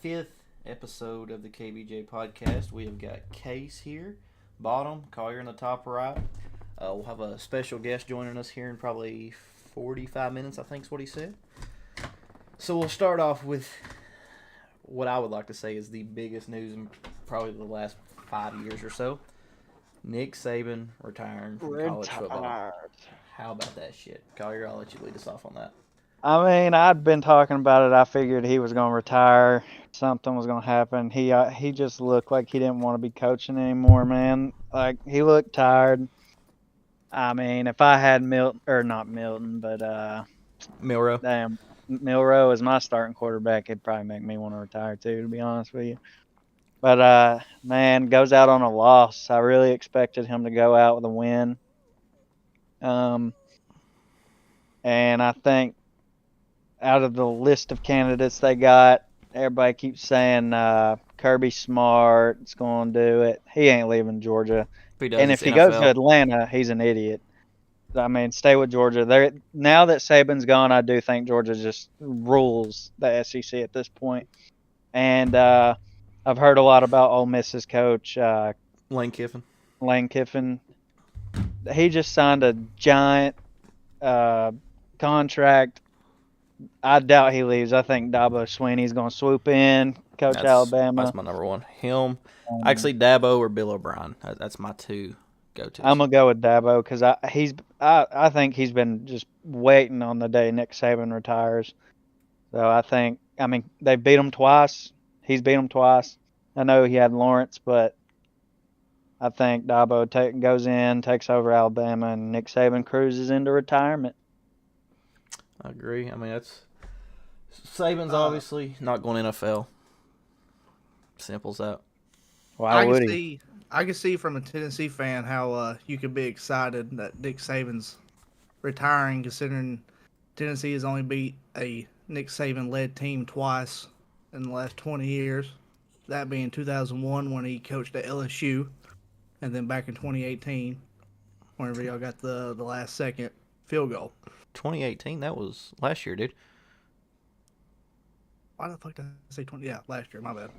fifth episode of the KBJ Podcast. We have got Case here, bottom, Collier in the top right. We'll have a special guest joining us here in probably 45 minutes, I think is what he said. So we'll start off with what I would like to say is the biggest news in probably the last 5 years or so. Nick Saban retiring from college football. How about that shit? Collier, I'll let you lead us off on that. I mean, I'd been talking about it. I figured he was going to retire. Something was going to happen. He just looked like he didn't want to be coaching anymore, man. Like, he looked tired. I mean, if I had Milrow. Damn, Milrow as my starting quarterback, it'd probably make me want to retire too, to be honest with you. But, man, goes out on a loss. I really expected him to go out with a win. And I think out of the list of candidates they got, everybody keeps saying Kirby Smart's going to do it. He ain't leaving Georgia. And if he goes to Atlanta, he's an idiot. I mean, stay with Georgia. Now that Saban's gone, I do think Georgia just rules the SEC at this point. And I've heard a lot about Ole Miss's coach, Lane Kiffin. He just signed a giant contract. I doubt he leaves. I think Dabo Swinney's going to swoop in, coach Alabama. That's my number one. Him. Actually, Dabo or Bill O'Brien. That's my two go-tos. I'm going to go with Dabo because I think he's been just waiting on the day Nick Saban retires. So I mean, they beat him twice. He's beat him twice. I know he had Lawrence, but I think Dabo goes in, takes over Alabama, and Nick Saban cruises into retirement. I agree. I mean, Saban's obviously not going NFL. Simple as that. Why would he? I can see from a Tennessee fan how you could be excited that Nick Saban's retiring, considering Tennessee has only beat a Nick Saban-led team twice in the last 20 years. That being 2001 when he coached at LSU, and then back in 2018 whenever y'all got the last second field goal. 2018? That was last year, dude. Why the fuck did I say 20? Yeah, last year. My bad.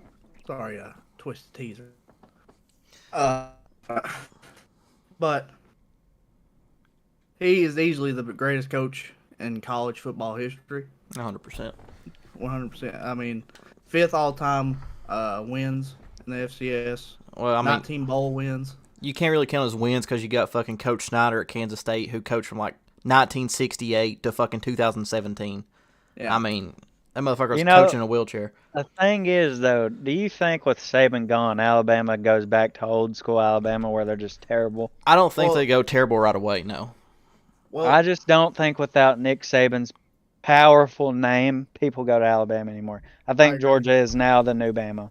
Sorry, twisted teaser. But he is easily the greatest coach in college football history. 100%. 100%. I mean, fifth all-time wins in the FCS. Well, I mean, 19 bowl wins. You can't really count as wins because you got fucking Coach Snyder at Kansas State who coached from like 1968 to fucking 2017. Yeah. I mean, that motherfucker was coaching in a wheelchair. The thing is, though, do you think with Saban gone, Alabama goes back to old school Alabama where they're just terrible? I don't think they go terrible right away, no. Well, I just don't think without Nick Saban's powerful name, people go to Alabama anymore. I think Georgia is now the new Bama.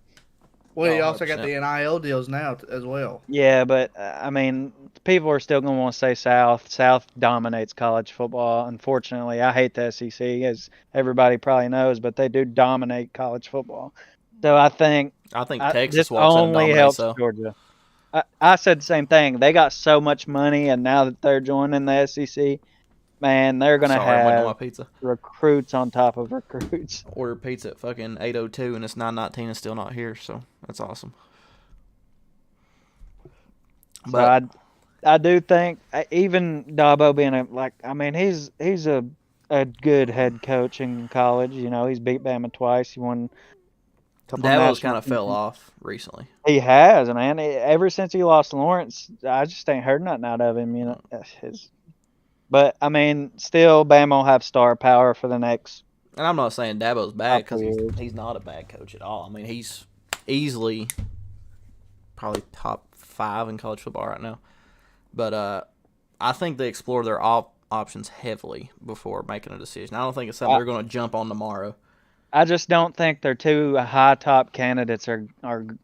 Well, you also got the NIL deals now as well. Yeah, but, I mean, people are still going to want to say South. South dominates college football. Unfortunately, I hate the SEC, as everybody probably knows, but they do dominate college football. So I think Texas walks in and only helps Georgia. I said the same thing. They got so much money, and now that they're joining the SEC, man, they're going to have recruits on top of recruits. Order pizza at fucking 8:02 and it's 9:19 and still not here, so that's awesome. But so I do think even Dabo being he's a good head coach in college. You know, he's beat Bama twice. He won a couple Dabo's kind of fell off recently. He has, man. Ever since he lost Lawrence, I just ain't heard nothing out of him. You know, But, I mean, still, Bama will have star power for the next. And I'm not saying Dabo's bad because he's not a bad coach at all. I mean, he's easily probably top 5 in college football right now. But I think they explore their options heavily before making a decision. I don't think it's something they're going to jump on tomorrow. I just don't think they're two high top candidates.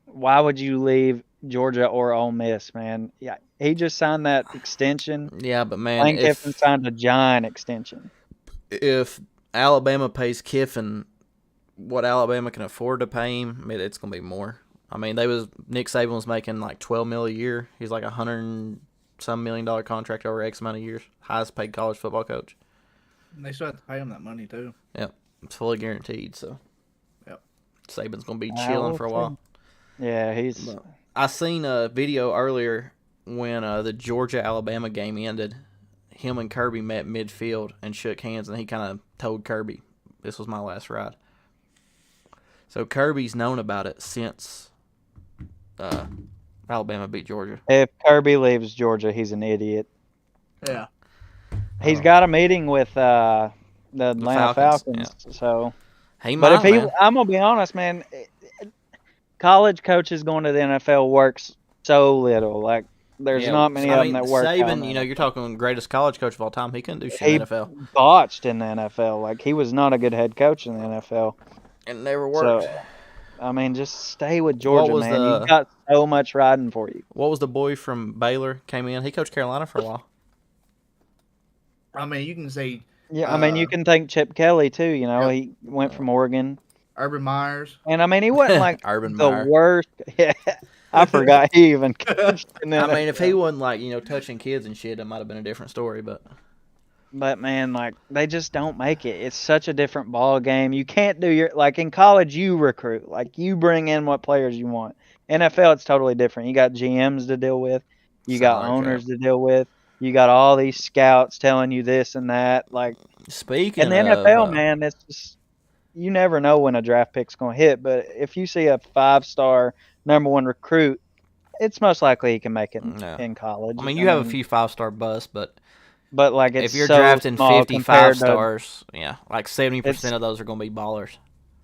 Why would you leave Georgia or Ole Miss, man? Yeah, he just signed that extension. Yeah, but man, Lane Kiffin signed a giant extension. If Alabama pays Kiffin what Alabama can afford to pay him, I mean, it's gonna be more. I mean, Nick Saban was making like $12 million a year. He's like $100-some million contract over X amount of years. Highest paid college football coach. And they still have to pay him that money too. Yep, it's fully guaranteed. So. Yep. Saban's going to be chilling for a while. Yeah, he's. But I seen a video earlier when the Georgia-Alabama game ended. Him and Kirby met midfield and shook hands, and he kind of told Kirby, "This was my last ride." So Kirby's known about it since Alabama beat Georgia. If Kirby leaves Georgia, he's an idiot. Yeah. He's got a meeting with the Atlanta Falcons. Yeah. So, He but might, man. I'm gonna be honest, man. College coaches going to the NFL works so little. Like, there's not many of them that work. Saban, you're talking greatest college coach of all time. He couldn't do shit He in the NFL. botched in the NFL. Like, he was not a good head coach in the NFL. It never worked. So, I mean, just stay with Georgia, man. the- You've got so much riding for you. What was the boy from Baylor came in? He coached Carolina for a while. I mean, you can say Yeah, I mean, you can thank Chip Kelly too. You know, Yep. he went from Oregon, Urban Myers. and I mean, he wasn't like Urban the Meyer. worst. Yeah, I forgot he even coached in the I mean, if he NFL. wasn't like touching kids and shit, it might have been a different story. But But man, like, they just don't make it. It's such a different ball game. You can't do like in college, you recruit, like you bring in what players you want. NFL, it's totally different. You got GMs to deal with, you got Salary cap. owners to deal with, you got all these scouts telling you this and that. Like, speaking in the of, NFL, man, it's just, you never know when a draft pick's going to hit. But if you see a 5-star #1 recruit, it's most likely he can make it Yeah. in college. I mean, you have a few 5-star busts, but like, it's if you're so drafting small 55 compared to- stars, yeah, like 70% of those are going to be ballers.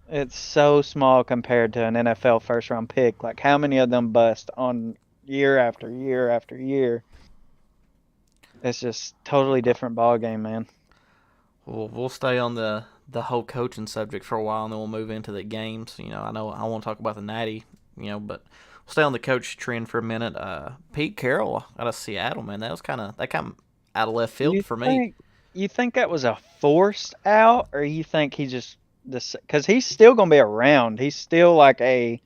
It's so small compared to an NFL first-round pick. Like, how many of them bust on year after year after year? It's just totally different ball game, man. We'll stay on the whole coaching subject for a while, and then we'll move into the games. I know I want to talk about the Natty, but we'll stay on the coach trend for a minute. Pete Carroll out of Seattle, man, that kind of out of left field for me. You think that was a forced out, or you think he just because he's still gonna be around? He's still like he's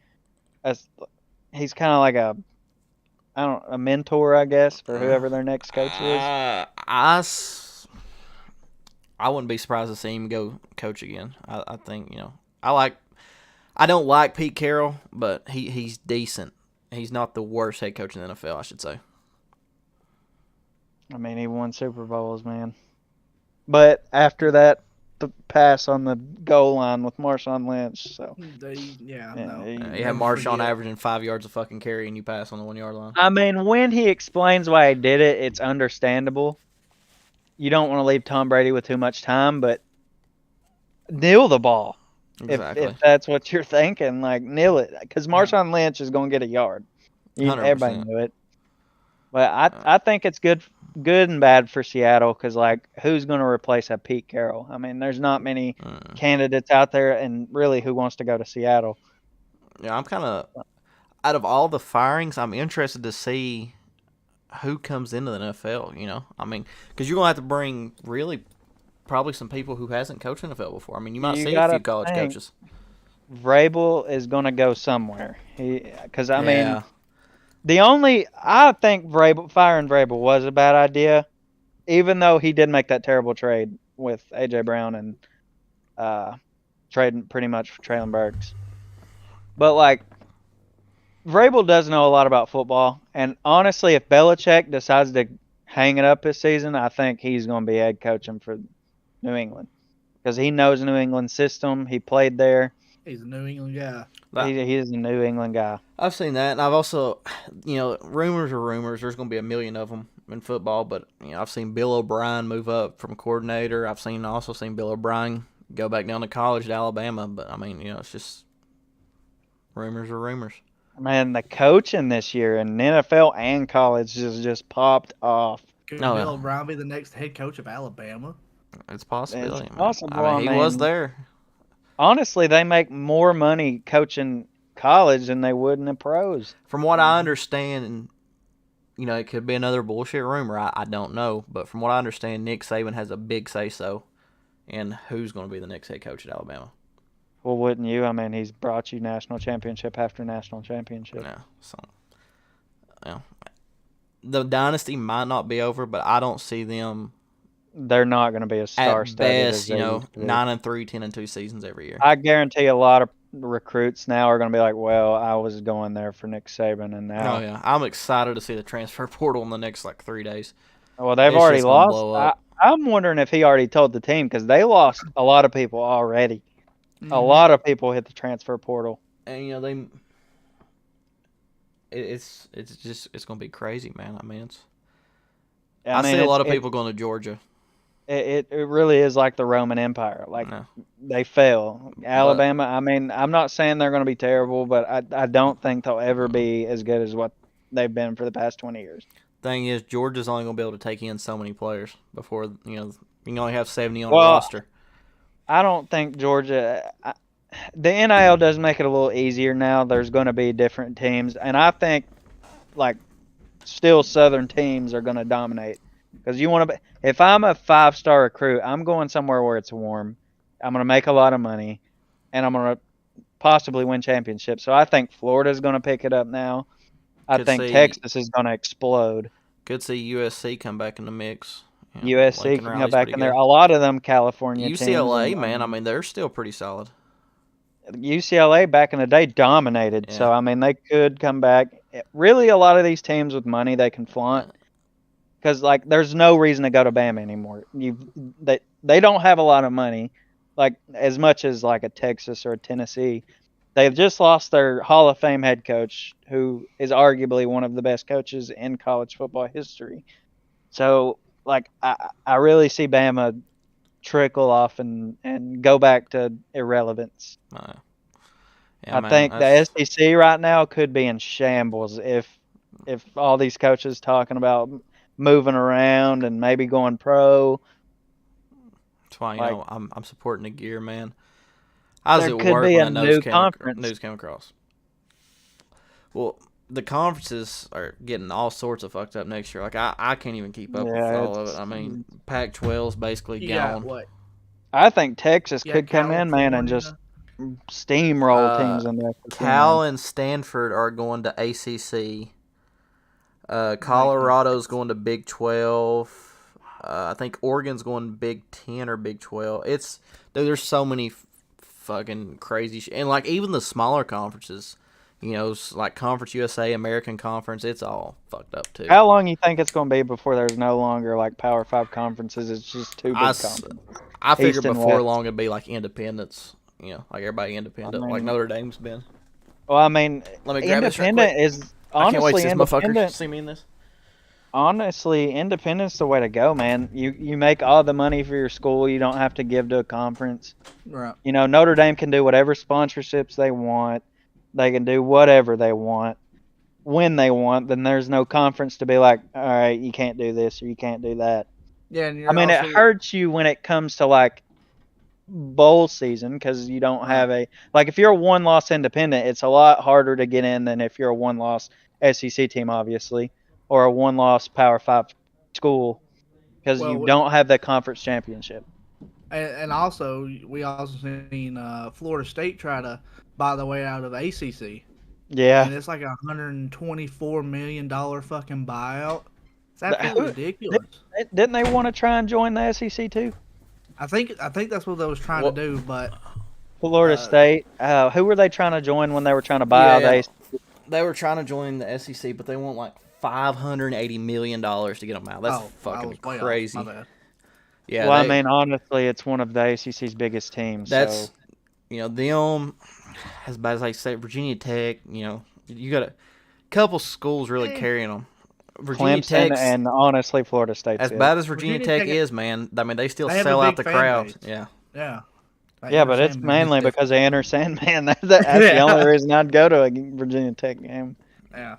kind of like a mentor, I guess, for whoever their next coach is. I wouldn't be surprised to see him go coach again. I think I don't like Pete Carroll, but he's decent. He's not the worst head coach in the NFL, I should say. I mean, he won Super Bowls, man. But after that, the pass on the goal line with Marshawn Lynch, so No. You have Never Marshawn forget. averaging 5 yards of fucking carry, and you pass on the 1 yard line. I mean, when he explains why he did it, it's understandable. You don't want to leave Tom Brady with too much time, but kneel the ball. Exactly. If that's what you're thinking, like, kneel it. Because Marshawn Lynch is going to get a yard. 100%. Everybody knew it. But I think it's good and bad for Seattle because, like, who's going to replace a Pete Carroll? I mean, there's not many candidates out there, and really, who wants to go to Seattle? Yeah, I'm kind of out of all the firings, I'm interested to see who comes into the NFL. I mean, because you're gonna have to bring really probably some people who hasn't coached NFL before. I mean, you might see a few college coaches. Vrabel is going to go somewhere. Because I Yeah. mean, I think firing Vrabel was a bad idea, even though he did make that terrible trade with A.J. Brown and trading pretty much for Traylon Burks. But, like, Vrabel does know a lot about football, and honestly, if Belichick decides to hang it up this season, I think he's going to be head coaching for New England because he knows New England's system. He played there. He's a New England guy. He is a New England guy. I've seen that, and I've also, rumors are rumors. There's going to be a million of them in football, but I've seen Bill O'Brien move up from coordinator. I've also seen Bill O'Brien go back down to college at Alabama, but I mean, it's just rumors are rumors. Man, the coaching this year in NFL and college just popped off. Could No, Bill no. O'Brien be the next head coach of Alabama? It's a possibility. It's man. possible, I mean, he was there. Honestly, they make more money coaching college than they would in the pros. From what I understand, and it could be another bullshit rumor. I don't know, but from what I understand, Nick Saban has a big say so in who's going to be the next head coach at Alabama. Well, wouldn't you? I mean, he's brought you national championship after national championship. Yeah, so the dynasty might not be over, but I don't see them They're not going to be as at star-studded as best. they used to be. 9-3, 10-2 seasons every year. I guarantee a lot of recruits now are going to be like, well, I was going there for Nick Saban, and now. Oh yeah, I'm excited to see the transfer portal in the next like 3 days. Well, they've It's already just gonna lost. blow up. I'm wondering if he already told the team because they lost a lot of people already. A lot of people hit the transfer portal. And it's gonna be crazy, man. I mean, I see a lot of people going to Georgia. It really is like the Roman Empire. Like No. they fell. Alabama. I mean, I'm not saying they're going to be terrible, but I don't think they'll ever be as good as what they've been for the past 20 years. Thing is, Georgia's only going to be able to take in so many players before you can only have 70 on a roster. I don't think Georgia. The NIL does make it a little easier now. There's going to be different teams, and I think like still Southern teams are going to dominate because you want to. If I'm a 5-star recruit, I'm going somewhere where it's warm. I'm going to make a lot of money, and I'm going to possibly win championships. So I think Florida's going to pick it up now. I think Texas is going to explode. Could see USC come back in the mix. USC can come back in there. A lot of them California UCLA, teams. man, I mean, they're still pretty solid. UCLA back in the day dominated. Yeah. So, I mean, they could come back. Really, a lot of these teams with money they can flaunt. Because, like, there's no reason to go to Bama anymore. They don't have a lot of money, like, as much as, like, a Texas or a Tennessee. They've just lost their Hall of Fame head coach, who is arguably one of the best coaches in college football history. So, like, I really see Bama trickle off and go back to irrelevance. I think the SEC right now could be in shambles if all these coaches talking about moving around and maybe going pro. That's why I'm supporting the gear, man. How does it work when the news came across? Well, the conferences are getting all sorts of fucked up next year. Like I can't even keep up with all of it. I mean, Pac-12 is basically gone. What? I think Texas could come in, man, and just steamroll teams in there. Cal and Stanford are going to ACC. Colorado's going to Big 12. I think Oregon's going to Big 10 or Big 12. There's so many fucking crazy shit. And like even the smaller conferences, like Conference USA, American Conference, it's all fucked up too. How long you think it's going to be before there's no longer like Power 5 conferences? It's just two big conferences. I figured before long it'd be like independents, like everybody independent, like Notre Dame's been. Well, I mean, let me grab independent is honestly, I can't wait to see this motherfucker see me in this. Honestly, independent's the way to go, man. You make all the money for your school. You don't have to give to a conference. Right. Notre Dame can do whatever sponsorships they want. They can do whatever they want when they want. Then there's no conference to be like, all right, you can't do this or you can't do that. Yeah, and it hurts you when it comes to like bowl season because you don't have if you're a one-loss independent, it's a lot harder to get in than if you're a one-loss SEC team, obviously, or a one-loss Power 5 school because you don't have that conference championship. And also, we also seen Florida State try to buy the way out of ACC. Yeah. And it's like $124 million fucking buyout. It's absolutely ridiculous. Didn't they want to try and join the SEC too? I think that's what they was trying to do, but Florida State. Who were they trying to join when they were trying to buy out the SEC? They were trying to join the SEC, but they want like $580 million to get them out. That's fucking crazy. Yeah. Well, I mean, honestly, it's one of the ACC's biggest teams. That's them. As bad as I say, Virginia Tech. You got a couple schools really carrying them. Virginia Clemson and honestly Florida State. As bad as Virginia Tech is, man, I mean they still sell out the crowd. Yeah. Yeah, but it's mainly because of Enter Sandman. That's the only reason I'd go to a Virginia Tech game. Yeah.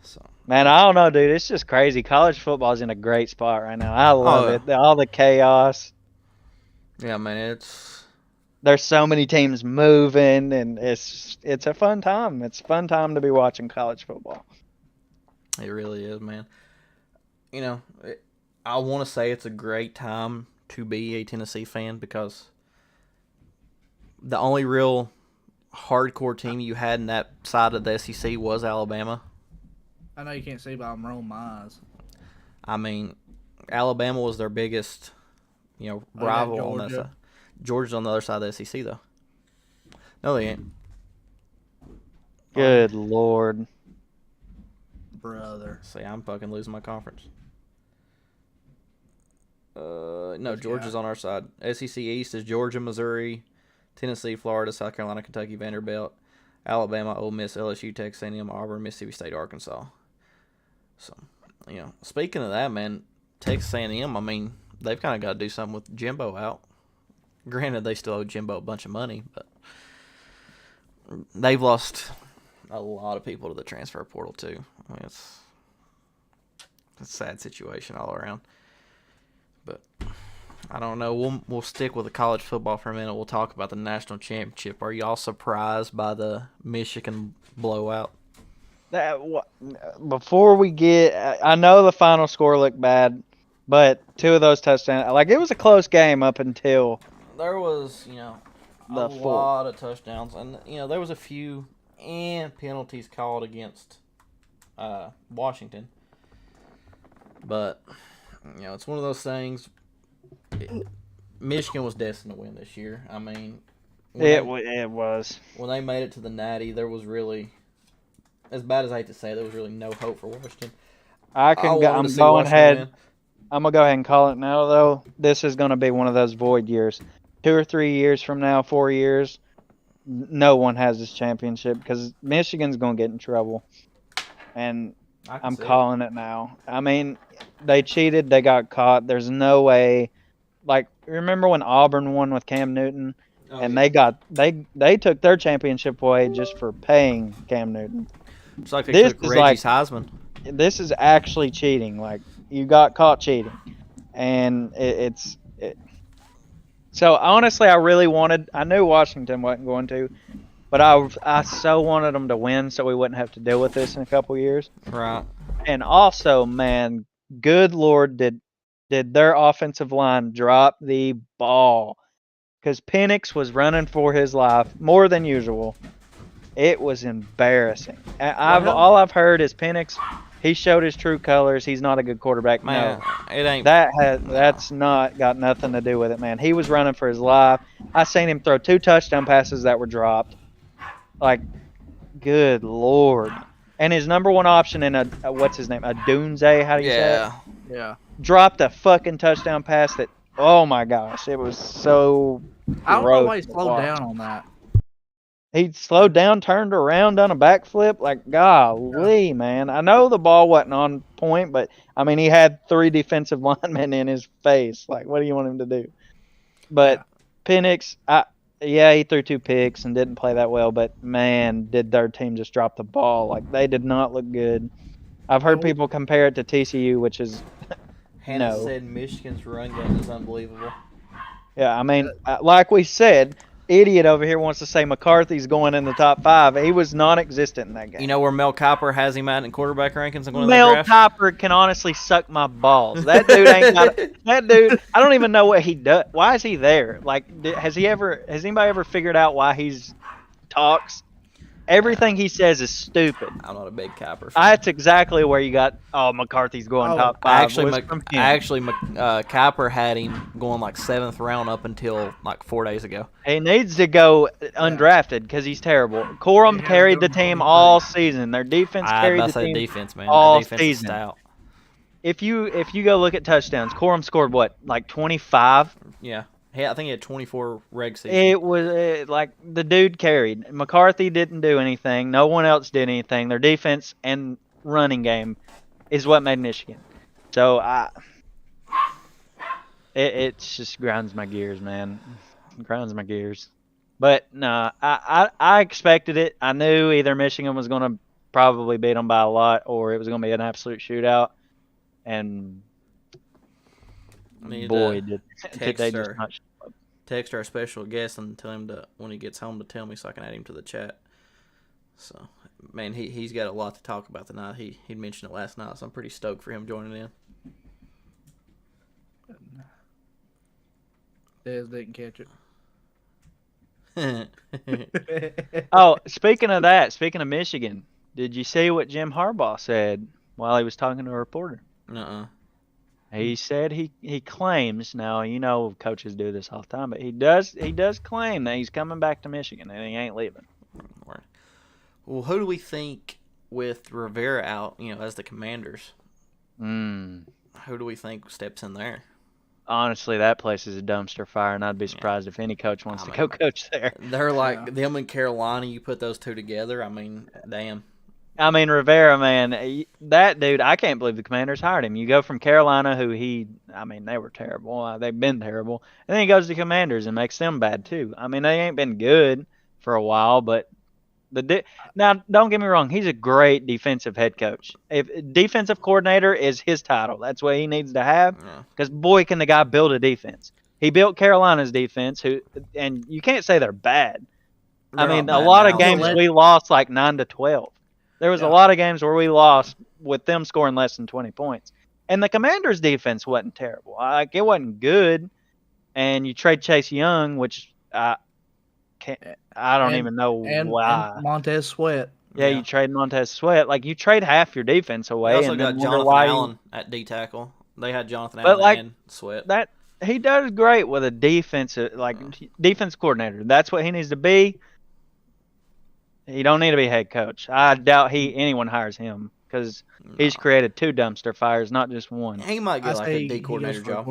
So man, I don't know, dude. It's just crazy. College football is in a great spot right now. I love it. All the chaos. Yeah, man, there's so many teams moving, and it's a fun time. It's a fun time to be watching college football. It really is, man. I want to say it's a great time to be a Tennessee fan because the only real hardcore team you had in that side of the SEC was Alabama. I know you can't see, but I'm rolling my eyes. I mean, Alabama was their biggest, rival on that side. Georgia's on the other side of the SEC, though. No, they ain't. Good Lord. Brother. See, I'm fucking losing my conference. No, Who's Georgia's got? on our side. SEC East is Georgia, Missouri, Tennessee, Florida, South Carolina, Kentucky, Vanderbilt, Alabama, Ole Miss, LSU, Texas A&M, Auburn, Mississippi State, Arkansas. So, speaking of that, man, Texas A&M, I mean, they've kind of got to do something with Jimbo out. Granted, they still owe Jimbo a bunch of money, but they've lost a lot of people to the transfer portal too. I mean, it's a sad situation all around. But I don't know. We'll stick with the college football for a minute. We'll talk about the national championship. Are y'all surprised by the Michigan blowout? Before we get, I know the final score looked bad, but 2 of those touchdowns, like it was a close game up until There was, a the lot of touchdowns, and there was a few penalties called against Washington. But it's one of those things. Michigan was destined to win this year. I mean, it was. When they made it to the Natty, there was really, as bad as I hate to say it, there was really no hope for Washington. I'm going ahead. I'm gonna go ahead and call it now, though. This is gonna be one of those void years. 2 or 3 years from now, 4 years, no one has this championship because Michigan's gonna get in trouble, and I'm calling it now. I mean, they cheated. They got caught. There's no way. Like, remember when Auburn won with Cam Newton, they took their championship away just for paying Cam Newton. It's like they took Reggie's Heisman. This is actually cheating. Like, you got caught cheating, and it's. So honestly, I knew Washington wasn't going to, but I so wanted them to win so we wouldn't have to deal with this in a couple years. Right. And also, man, good Lord, did their offensive line drop the ball? Because Penix was running for his life more than usual. It was embarrassing. All I've heard is Penix. He showed his true colors. He's not a good quarterback. Man, no, it ain't. That's not got nothing to do with it, man. He was running for his life. I seen him throw 2 touchdown passes that were dropped. Like, good Lord. And his number one option in what's his name? A Dunze, how do you say it? Yeah. Dropped a fucking touchdown pass that, oh my gosh, it was so I don't know why he gross to slowed watch. down on that. He slowed down, turned around, done a backflip. Like, golly, man. I know the ball wasn't on point, but, I mean, he had 3 defensive linemen in his face. Like, what do you want him to do? But Penix, he threw 2 picks and didn't play that well, but, man, did their team just drop the ball. Like, they did not look good. I've heard people compare it to TCU, which is Hannah said Michigan's run game is unbelievable. Yeah, I mean, like we said, idiot over here wants to say McCarthy's going in the top 5. He was non-existent in that game. You know where Mel Kiper has him at in quarterback rankings? Mel Kiper can honestly suck my balls. That dude ain't got that dude. I don't even know what he does. Why is he there? Like, has anybody ever figured out why he's talks? Everything he says is stupid. I'm not a big Kiper fan. That's exactly where you got. Oh, McCarthy's going top 5. Kiper had him going like 7th round up until like 4 days ago. He needs to go undrafted because he's terrible. Corum carried the team all season. Their defense carried the team defense, man. all defense season. Is stout. If you go look at touchdowns, Corum scored what, like 25? Yeah. I think he had 24 reg season. It was like the dude carried. McCarthy didn't do anything. No one else did anything. Their defense and running game is what made Michigan. So it just grinds my gears, man. It grinds my gears. But no, I expected it. I knew either Michigan was going to probably beat them by a lot, or it was going to be an absolute shootout. And boy, did they just not show up. Text our special guest and tell him to, when he gets home, to tell me so I can add him to the chat. So, man, he's got a lot to talk about tonight. He mentioned it last night, so I'm pretty stoked for him joining in. Dez didn't catch it. Oh, speaking of Michigan, did you see what Jim Harbaugh said while he was talking to a reporter? Uh-uh. He said he claims, now you know coaches do this all the time, but he does claim that he's coming back to Michigan and he ain't leaving. Well, who do we think with Rivera out, as the Commanders? Who do we think steps in there? Honestly, that place is a dumpster fire, and I'd be surprised if any coach wants to go coach there. They're like them in Carolina. You put those two together, damn. I mean, Rivera, man, that dude, I can't believe the Commanders hired him. You go from Carolina, they were terrible. They've been terrible. And then he goes to Commanders and makes them bad, too. I mean, they ain't been good for a while, but now, don't get me wrong, he's a great defensive head coach. If defensive coordinator is his title, that's what he needs to have, because boy, can the guy build a defense. He built Carolina's defense, and you can't say they're bad. I mean, a lot of games we lost like 9-12. There was a lot of games where we lost with them scoring less than 20 points. And the Commanders' defense wasn't terrible. It wasn't good. And you trade Chase Young, which I don't even know why. And Montez Sweat. Yeah, you trade Montez Sweat. Like, you trade half your defense away. They also got Jonathan Allen at D-tackle. They had Jonathan Allen and Sweat. He does great with a defense coordinator. That's what he needs to be. He don't need to be head coach. I doubt anyone hires him because he's created 2 dumpster fires, not just one. He might get like a D coordinator job.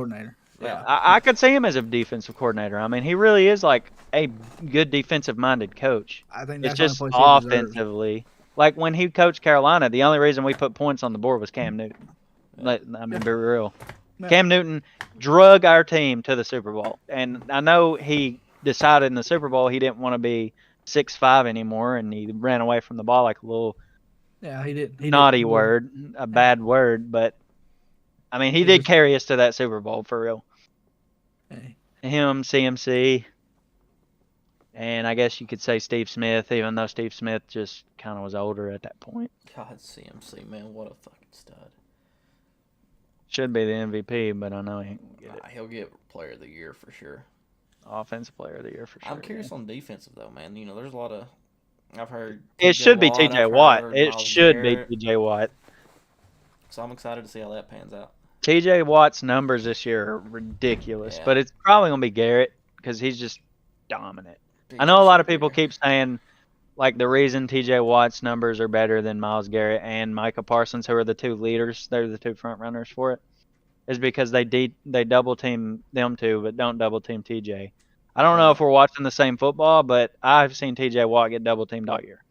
Yeah, I could see him as a defensive coordinator. I mean, he really is like a good defensive-minded coach. I think that's it's just offensively. Like when he coached Carolina, the only reason we put points on the board was Cam Newton. Be real. Yeah. Cam Newton drug our team to the Super Bowl, and I know he decided in the Super Bowl he didn't want to be 6'5" anymore, and he ran away from the ball like a little naughty word, a bad word, but I mean, he did carry us to that Super Bowl for real. Hey. Him, CMC, and I guess you could say Steve Smith, even though Steve Smith just kind of was older at that point. God, CMC, man, what a fucking stud. Should be the MVP, but I know he ain't gonna get it. He'll get Player of the Year for sure. Offensive Player of the Year for sure. I'm curious on defensive though, man. There's a lot of I've heard. It should be T.J. Watt. It should be T.J. Watt. So I'm excited to see how that pans out. T.J. Watt's numbers this year are ridiculous, but it's probably gonna be Garrett because he's just dominant. I know a lot of people keep saying like the reason T.J. Watt's numbers are better than Myles Garrett and Micah Parsons, who are the 2 leaders, they're the 2 front runners for it, is because they double team them 2, but don't double team TJ. I don't know if we're watching the same football, but I've seen TJ Watt get double teamed all year.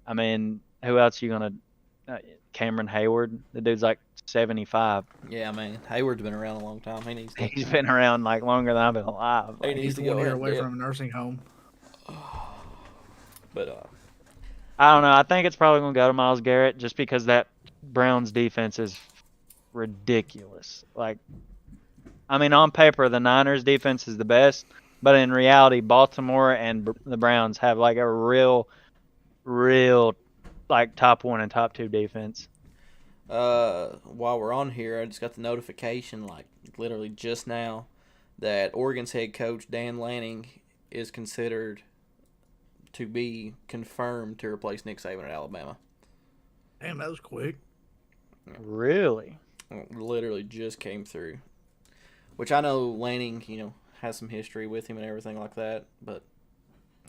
I mean, who else are you gonna? Cameron Hayward, the dude's like 75. Yeah, man, Hayward's been around a long time. He's been around like longer than I've been alive. He needs to go away from a nursing home. But I don't know. I think it's probably gonna go to Myles Garrett just because that Browns defense is ridiculous. Like, I mean, on paper, the Niners defense is the best, but in reality, Baltimore and the Browns have like a real, like top 1 and top 2 defense. While we're on here, I just got the notification, like literally just now, that Oregon's head coach Dan Lanning is considered to be confirmed to replace Nick Saban at Alabama. Damn, that was quick. Really? Literally just came through. Which I know Lanning, has some history with him and everything like that, but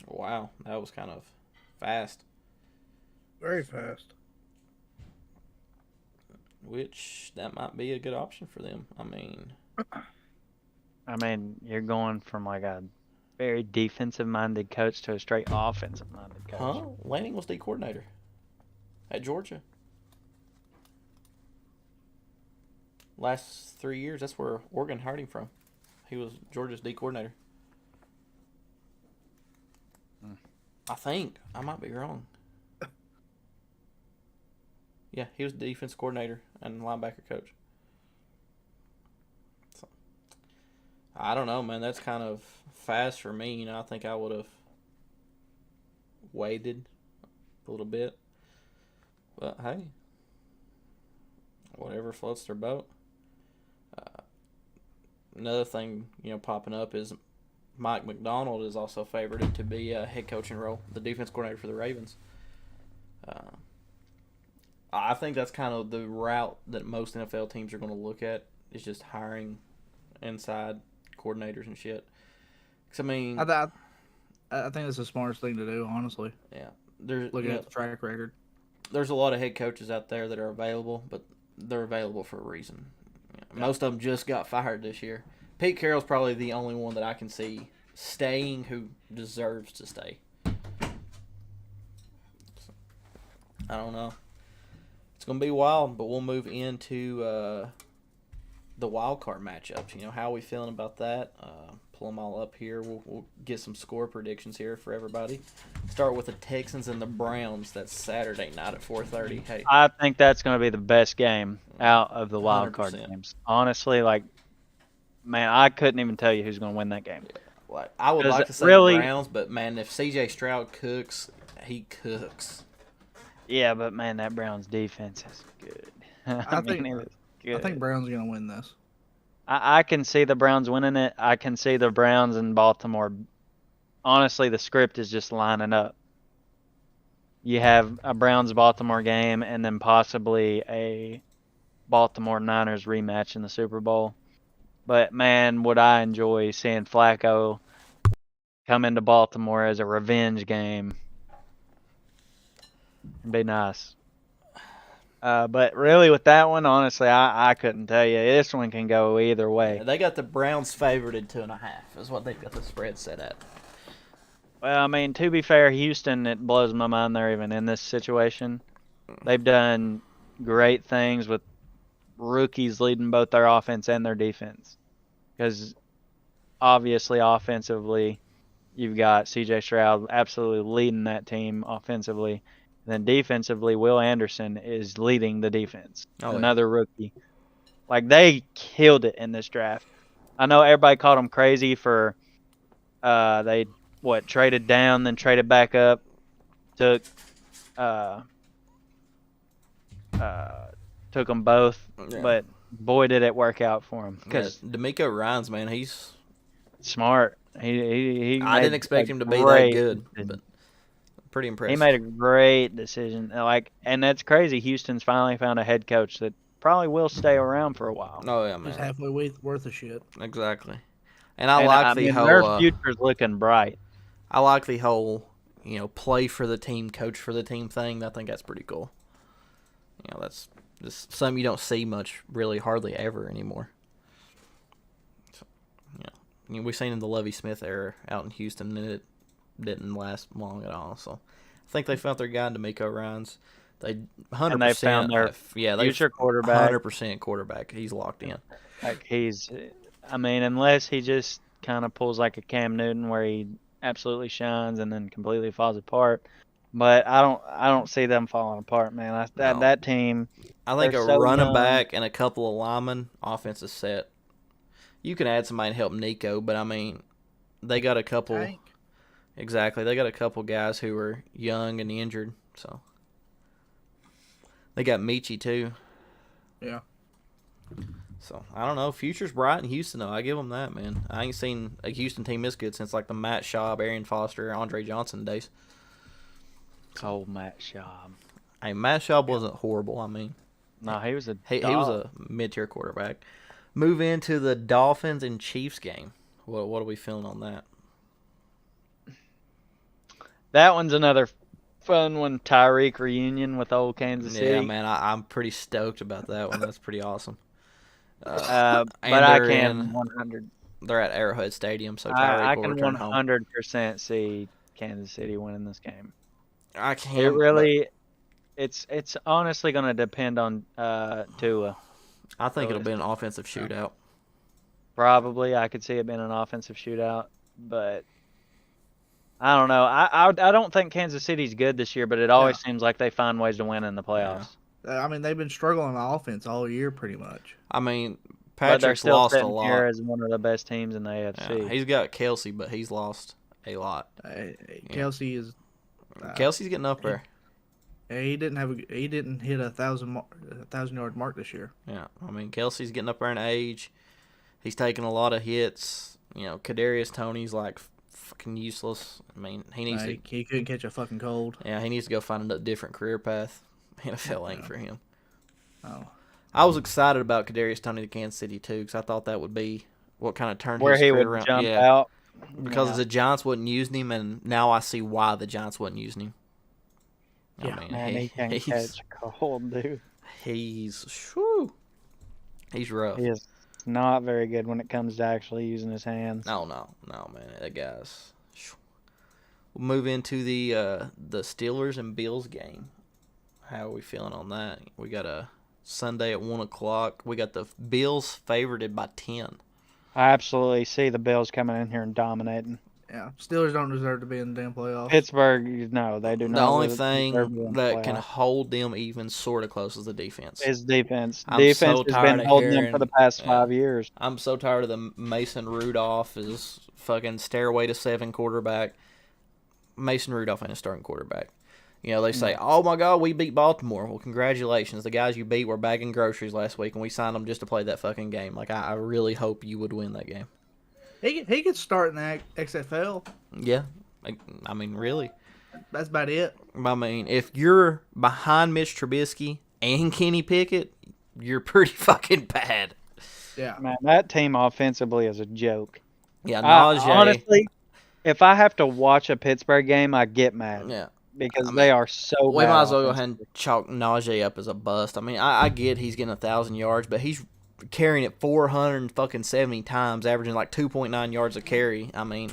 wow, that was kind of fast. Very fast. Which, that might be a good option for them. I mean, you're going from like a very defensive-minded coach to a straight offensive-minded coach. Huh? Lanning was D coordinator at Georgia. Last 3 years, that's where Oregon hired him from. He was Georgia's D coordinator. I think. I might be wrong. Yeah, he was the defense coordinator and linebacker coach. So, I don't know, man. That's kind of fast for me. I think I would have waited a little bit. But, hey, whatever floats their boat. Another thing, popping up is Mike McDonald is also favored to be a head coaching role, the defense coordinator for the Ravens. I think that's kind of the route that most NFL teams are going to look at, is just hiring inside coordinators and shit. 'Cause, I mean, I think it's the smartest thing to do, honestly. yeah, there's Looking at the track record. There's a lot of head coaches out there that are available, but they're available for a reason. Most of them just got fired this year. Pete Carroll's probably the only one that I can see staying who deserves to stay. So, I don't know. It's going to be wild, but we'll move into the wild card matchups. How are we feeling about that? Pull them all up here. We'll get some score predictions here for everybody. Start with the Texans and the Browns. That's Saturday night at 4:30. Hey, I think that's going to be the best game out of the wild card 100%. games. Honestly, man, I couldn't even tell you who's going to win that game. I would like to say really, the Browns, but man, if CJ Stroud cooks, he cooks. Yeah, but man, that Browns defense is good. I think it's good. Brown's gonna win this. I can see the Browns winning it. I can see the Browns in Baltimore. Honestly, the script is just lining up. You have a Browns-Baltimore game and then possibly a Baltimore-Niners rematch in the Super Bowl. But, man, would I enjoy seeing Flacco come into Baltimore as a revenge game. It'd be nice. But really, with that one, honestly, I couldn't tell you. This one can go either way. Yeah, they got the Browns favored at 2.5. Is what they've got the spread set at. Well, I mean, to be fair, Houston, it blows my mind they're even in this situation. They've done great things with rookies leading both their offense and their defense. Because obviously, offensively, you've got C.J. Stroud absolutely leading that team offensively. And then defensively, Will Anderson is leading the defense. Another rookie. They killed it in this draft. I know everybody called them crazy for they traded down, then traded back up, took them both, but boy did it work out for him. Because D'Amico Ryans, man, he's smart. He I didn't expect him to be that good, but pretty impressive. He made a great decision. And that's crazy. Houston's finally found a head coach that probably will stay around for a while. Oh yeah, man. He's halfway worth of shit. Exactly. And I like the whole their future's looking bright. I like the whole, play for the team, coach for the team thing. I think that's pretty cool. That's just something you don't see much, really, hardly ever anymore. So, we've seen in the Lovie Smith era out in Houston, and it didn't last long at all. So, I think they found their guy in D'Amico Ryans. They 100%. And they found their future quarterback. 100% quarterback. He's locked in. Unless he just kind of pulls like a Cam Newton where he absolutely shines and then completely falls apart. But I don't see them falling apart, man. That team. I think a running back and a couple of linemen, offense is set. You can add somebody to help Nico, but they got a couple. Tank. Exactly, they got a couple guys who are young and injured, so they got Michi too. Yeah. So I don't know. Future's bright in Houston, though. I give them that, man. I ain't seen a Houston team this good since the Matt Schaub, Arian Foster, Andre Johnson days. Cold Matt Schaub. Hey, Matt Schaub wasn't horrible. No, he was he was a mid-tier quarterback. Move into the Dolphins and Chiefs game. What are we feeling on that? That one's another fun one. Tyreek reunion with old Kansas City. Yeah, man, I'm pretty stoked about that one. That's pretty awesome. But I can 100. They're at Arrowhead Stadium, so I Tyreek will can return home. 100% see Kansas City winning this game. I can't. It really, it's honestly going to depend on Tua. I think it'll be an offensive shootout. Probably, I could see it being an offensive shootout, but I don't know. I don't think Kansas City's good this year, but it always seems like they find ways to win in the playoffs. Yeah. They've been struggling on offense all year, pretty much. Patrick's lost a lot. Here as one of the best teams in the AFC. Yeah, he's got Kelsey, but he's lost a lot. Kelsey is. Kelsey's getting up there. He didn't hit a 1,000-yard mark this year. Yeah, Kelsey's getting up there in age. He's taking a lot of hits. Kadarius Toney's fucking useless. He needs to. He couldn't catch a fucking cold. Yeah, he needs to go find a different career path. NFL ain't for him. Oh. I was excited about Kadarius Toney to Kansas City too, because I thought that would be what kind of turned Where his he career would around. jump Yeah, out. because Yeah. the Giants wasn't using him, and now I see why the Giants wasn't using him. Yeah, Man, he can catch cold, dude. He's rough. He is not very good when it comes to actually using his hands. No, man, that guy's. We'll move into the Steelers and Bills game. How are we feeling on that? We got a Sunday at 1:00. We got the Bills favorited by 10. I absolutely see the Bills coming in here and dominating. Yeah, Steelers don't deserve to be in the damn playoffs. Pittsburgh, no, they do not. The only deserve thing to be in the that can playoffs. hold them even sort of close is the defense. Is defense. I'm Defense so has tired been of holding them hearing- for the past yeah. 5 years. I'm so tired of the Mason Rudolph is fucking stairway to 7 quarterback. Mason Rudolph ain't a starting quarterback. You know, they say, oh my God, we beat Baltimore. Well, congratulations. The guys you beat were bagging groceries last week, and we signed them just to play that fucking game. Like, I really hope you would win that game. He could start in the XFL. Yeah. I mean, really. That's about it. I mean, if you're behind Mitch Trubisky and Kenny Pickett, you're pretty fucking bad. Yeah. Man, that team offensively is a joke. Yeah, Najee. Honestly, if I have to watch a Pittsburgh game, I get mad. Yeah. Because they are so We bad might as well go ahead offensively. and chalk Najee up as a bust. I mean, I get he's getting 1,000 yards, but he's carrying it 470 times, averaging like 2.9 yards a carry. I mean,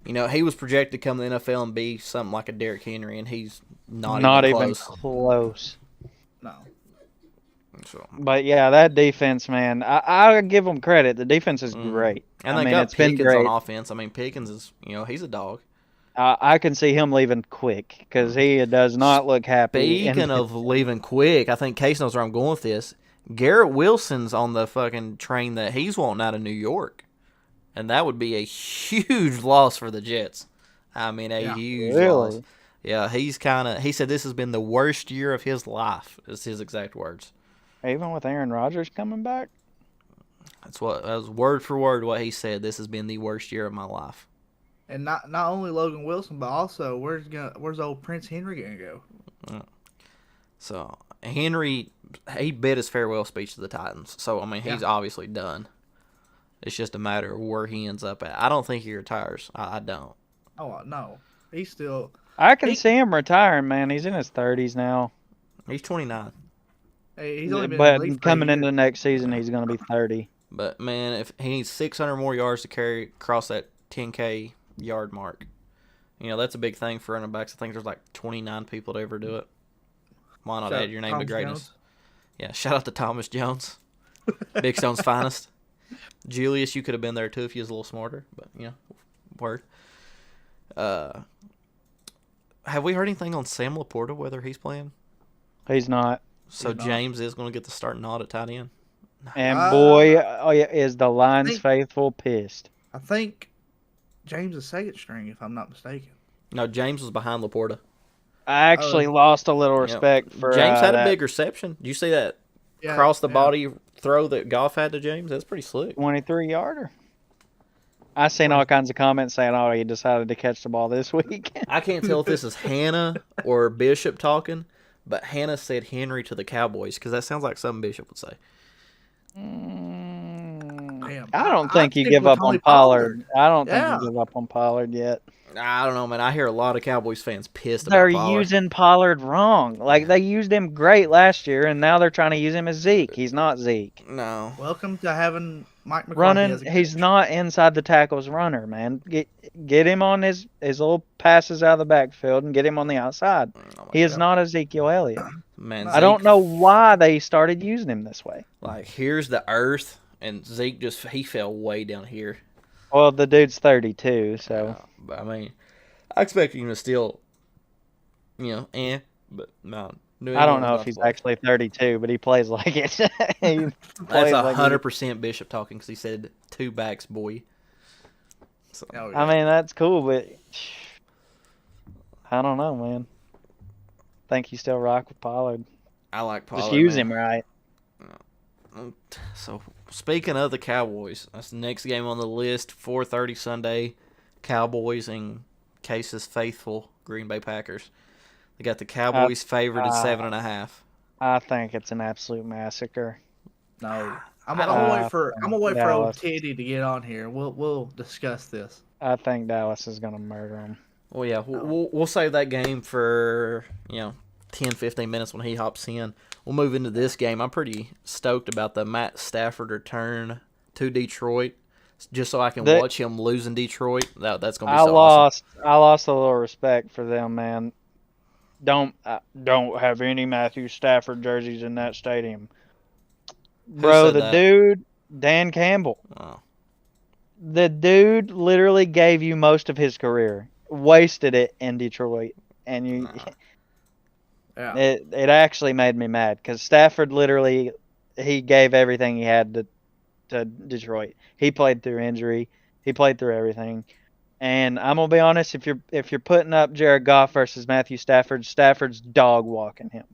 you know, he was projected to come to the NFL and be something like a Derrick Henry, and he's not even close. No. So, But yeah, that defense, man, I give them credit. The defense is great. and I they mean, got it's been Pickens great. on offense. I mean, Pickens is, you know, he's a dog. I can see him leaving quick because he does not look happy. Speaking of leaving quick, I think Case knows where I'm going with this. Garrett Wilson's on the fucking train that he's wanting out of New York. And that would be a huge loss for the Jets. I mean, a huge loss. Yeah, he said this has been the worst year of his life, is his exact words. Even with Aaron Rodgers coming back? That was word for word what he said. This has been the worst year of my life. And not only Logan Wilson, but also where's old Prince Henry gonna go? So Henry, he bid his farewell speech to the Titans. So I mean, he's obviously done. It's just a matter of where he ends up at. I don't think he retires. I don't. Oh no, he's still. I can see him retiring, man. He's in his 30s now. He's 29. He's only been in the league But for a coming year. into next season, he's going to be 30. But man, if he needs 600 more yards to carry across that 10K yard mark, you know that's a big thing for running backs. I think there's like 29 people to ever do it. Why not Shout add your name to Thomas greatness? Jones. Yeah, shout out to Thomas Jones, Big Stone's finest. Julius, you could have been there too if you was a little smarter, but you know, word. Have we heard anything on Sam Laporta, whether he's playing? He's not. So He's not. James is going to get the start nod at tight end. And boy, is the Lions think- faithful pissed. I think James is second string, if I'm not mistaken. No, James was behind Laporta. I actually lost a little respect for James had a that big reception. Did you see that Yeah, cross the yeah. body throw that Goff had to James? That's pretty slick. 23-yarder. I seen all kinds of comments saying, "Oh, he decided to catch the ball this week." I can't tell if this is Hannah or Bishop talking, but Hannah said Henry to the Cowboys because that sounds like something Bishop would say. Damn. I don't think you stick give with up Tony on Pollard. I don't think Yeah. you give up on Pollard yet. I don't know, man. I hear a lot of Cowboys fans pissed They're about Pollard. using Pollard wrong. Like, they used him great last year, and now they're trying to use him as Zeke. He's not Zeke. No. Welcome to having Mike McCarthy Running, as a he's coach. not inside the tackles runner, man. Get him on his little passes out of the backfield and get him on the outside. Oh my He is God. not Ezekiel Elliott. Man, I don't Zeke, know why they started using him this way. Like, here's the earth, and Zeke he fell way down here. Well, the dude's 32, so. But I mean, I expect him to still, but no. I don't know if he's actually 32, but he plays like it. He That's plays like it. 100% Bishop talking because he said 2 backs, boy. So, Oh, yeah. I mean, that's cool, but I don't know, man. Think you still rock with Pollard. I like Pollard. Just use man. him right. So, speaking of the Cowboys, that's the next game on the list, 4:30 Sunday, Cowboys and Case's faithful Green Bay Packers. They got the Cowboys favored at 7.5. I think it's an absolute massacre. No, I'm gonna wait for old Dallas. Teddy to get on here. We'll discuss this. I think Dallas is gonna murder them. Well, yeah, we'll save that game for 10, 15 minutes when he hops in. We'll move into this game. I'm pretty stoked about the Matt Stafford return to Detroit, just so I can watch him lose in Detroit. That's gonna be awesome. I lost a little respect for them, man. Don't have any Matthew Stafford jerseys in that stadium, bro. The dude, Dan Campbell. Wow. The dude literally gave you most of his career, wasted it in Detroit, and it actually made me mad because Stafford literally he gave everything he had to Detroit. He played through injury, he played through everything, and I'm gonna be honest, if you're putting up Jared Goff versus Matthew Stafford, Stafford's dog walking him.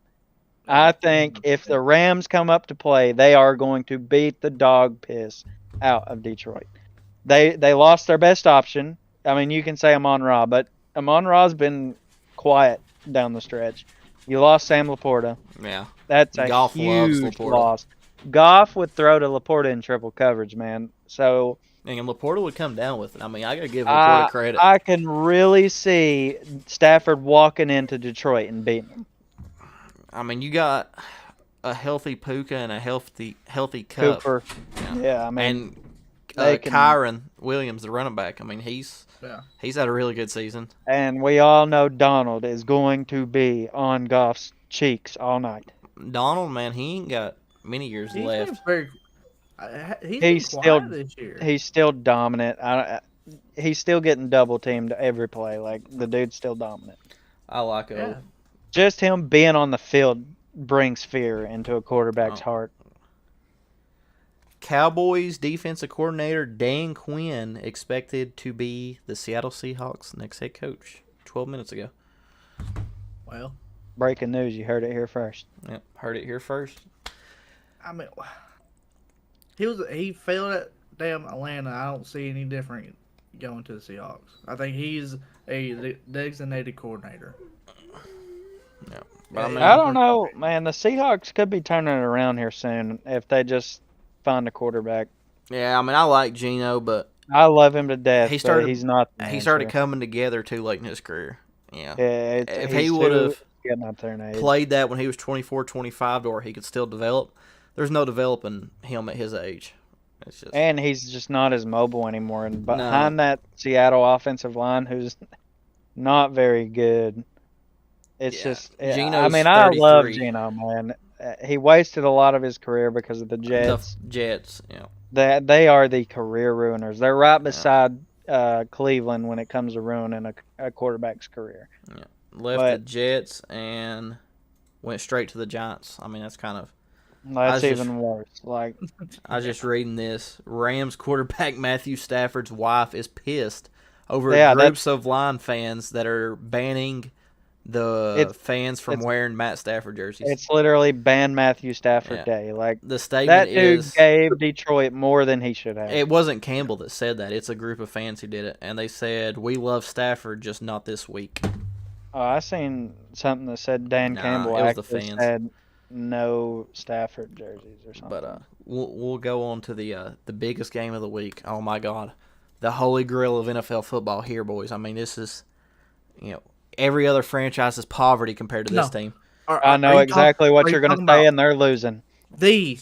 I think if the Rams come up to play, they are going to beat the dog piss out of Detroit. They lost their best option. I mean, you can say Amon-Ra, but Amon-Ra's been quiet down the stretch. You lost Sam Laporta. Yeah. That's a Goff huge loves Laporta. loss. Goff would throw to Laporta in triple coverage, man. So and Laporta would come down with it. I mean, I got to give Laporta credit. I can really see Stafford walking into Detroit and beating him. I mean, you got a healthy Puka and a healthy Cup. Cooper. Yeah, I mean. And Kyron Williams, the running back. I mean, he's had a really good season. And we all know Donald is going to be on Goff's cheeks all night. Donald, man, he ain't got many years left. He's still this year. He's still dominant. He's still getting double teamed every play. Like the dude's still dominant. I like it. Yeah. Just him being on the field brings fear into a quarterback's heart. Cowboys defensive coordinator Dan Quinn expected to be the Seattle Seahawks' next head coach 12 minutes ago. Well, breaking news. You heard it here first. Yep, heard it here first. I mean, he failed at damn Atlanta. I don't see any different going to the Seahawks. I think he's a designated coordinator. Yeah, I don't know, man. The Seahawks could be turning it around here soon if they just find a quarterback. Yeah, I mean, I like Geno, but I love him to death. He's not. He started coming together too late in his career. Yeah. If he would have played that when he was 24, 25, or he could still develop, there's no developing him at his age. It's just, and he's just not as mobile anymore. And behind that Seattle offensive line, who's not very good, it's just. Geno's I mean, 33. I love Geno, man. He wasted a lot of his career because of the Jets. The Jets, yeah. They are the career ruiners. They're right beside Cleveland when it comes to ruining a quarterback's career. Yeah. The Jets and went straight to the Giants. I mean, that's kind of... That's even worse. Like, I was just reading this. Rams quarterback Matthew Stafford's wife is pissed over groups of line fans that are banning the fans from wearing Matt Stafford jerseys. It's literally ban Matthew Stafford Day. Like, the statement that dude gave Detroit more than he should have. It wasn't Campbell that said that. It's a group of fans who did it, and they said, "We love Stafford, just not this week." Oh, I seen something that said Dan Campbell actually said no Stafford jerseys or something. But we'll go on to the biggest game of the week. Oh my God, the holy grail of NFL football here, boys. I mean, this is every other franchise is poverty compared to this team. I know exactly what you're going to say, and they're losing. The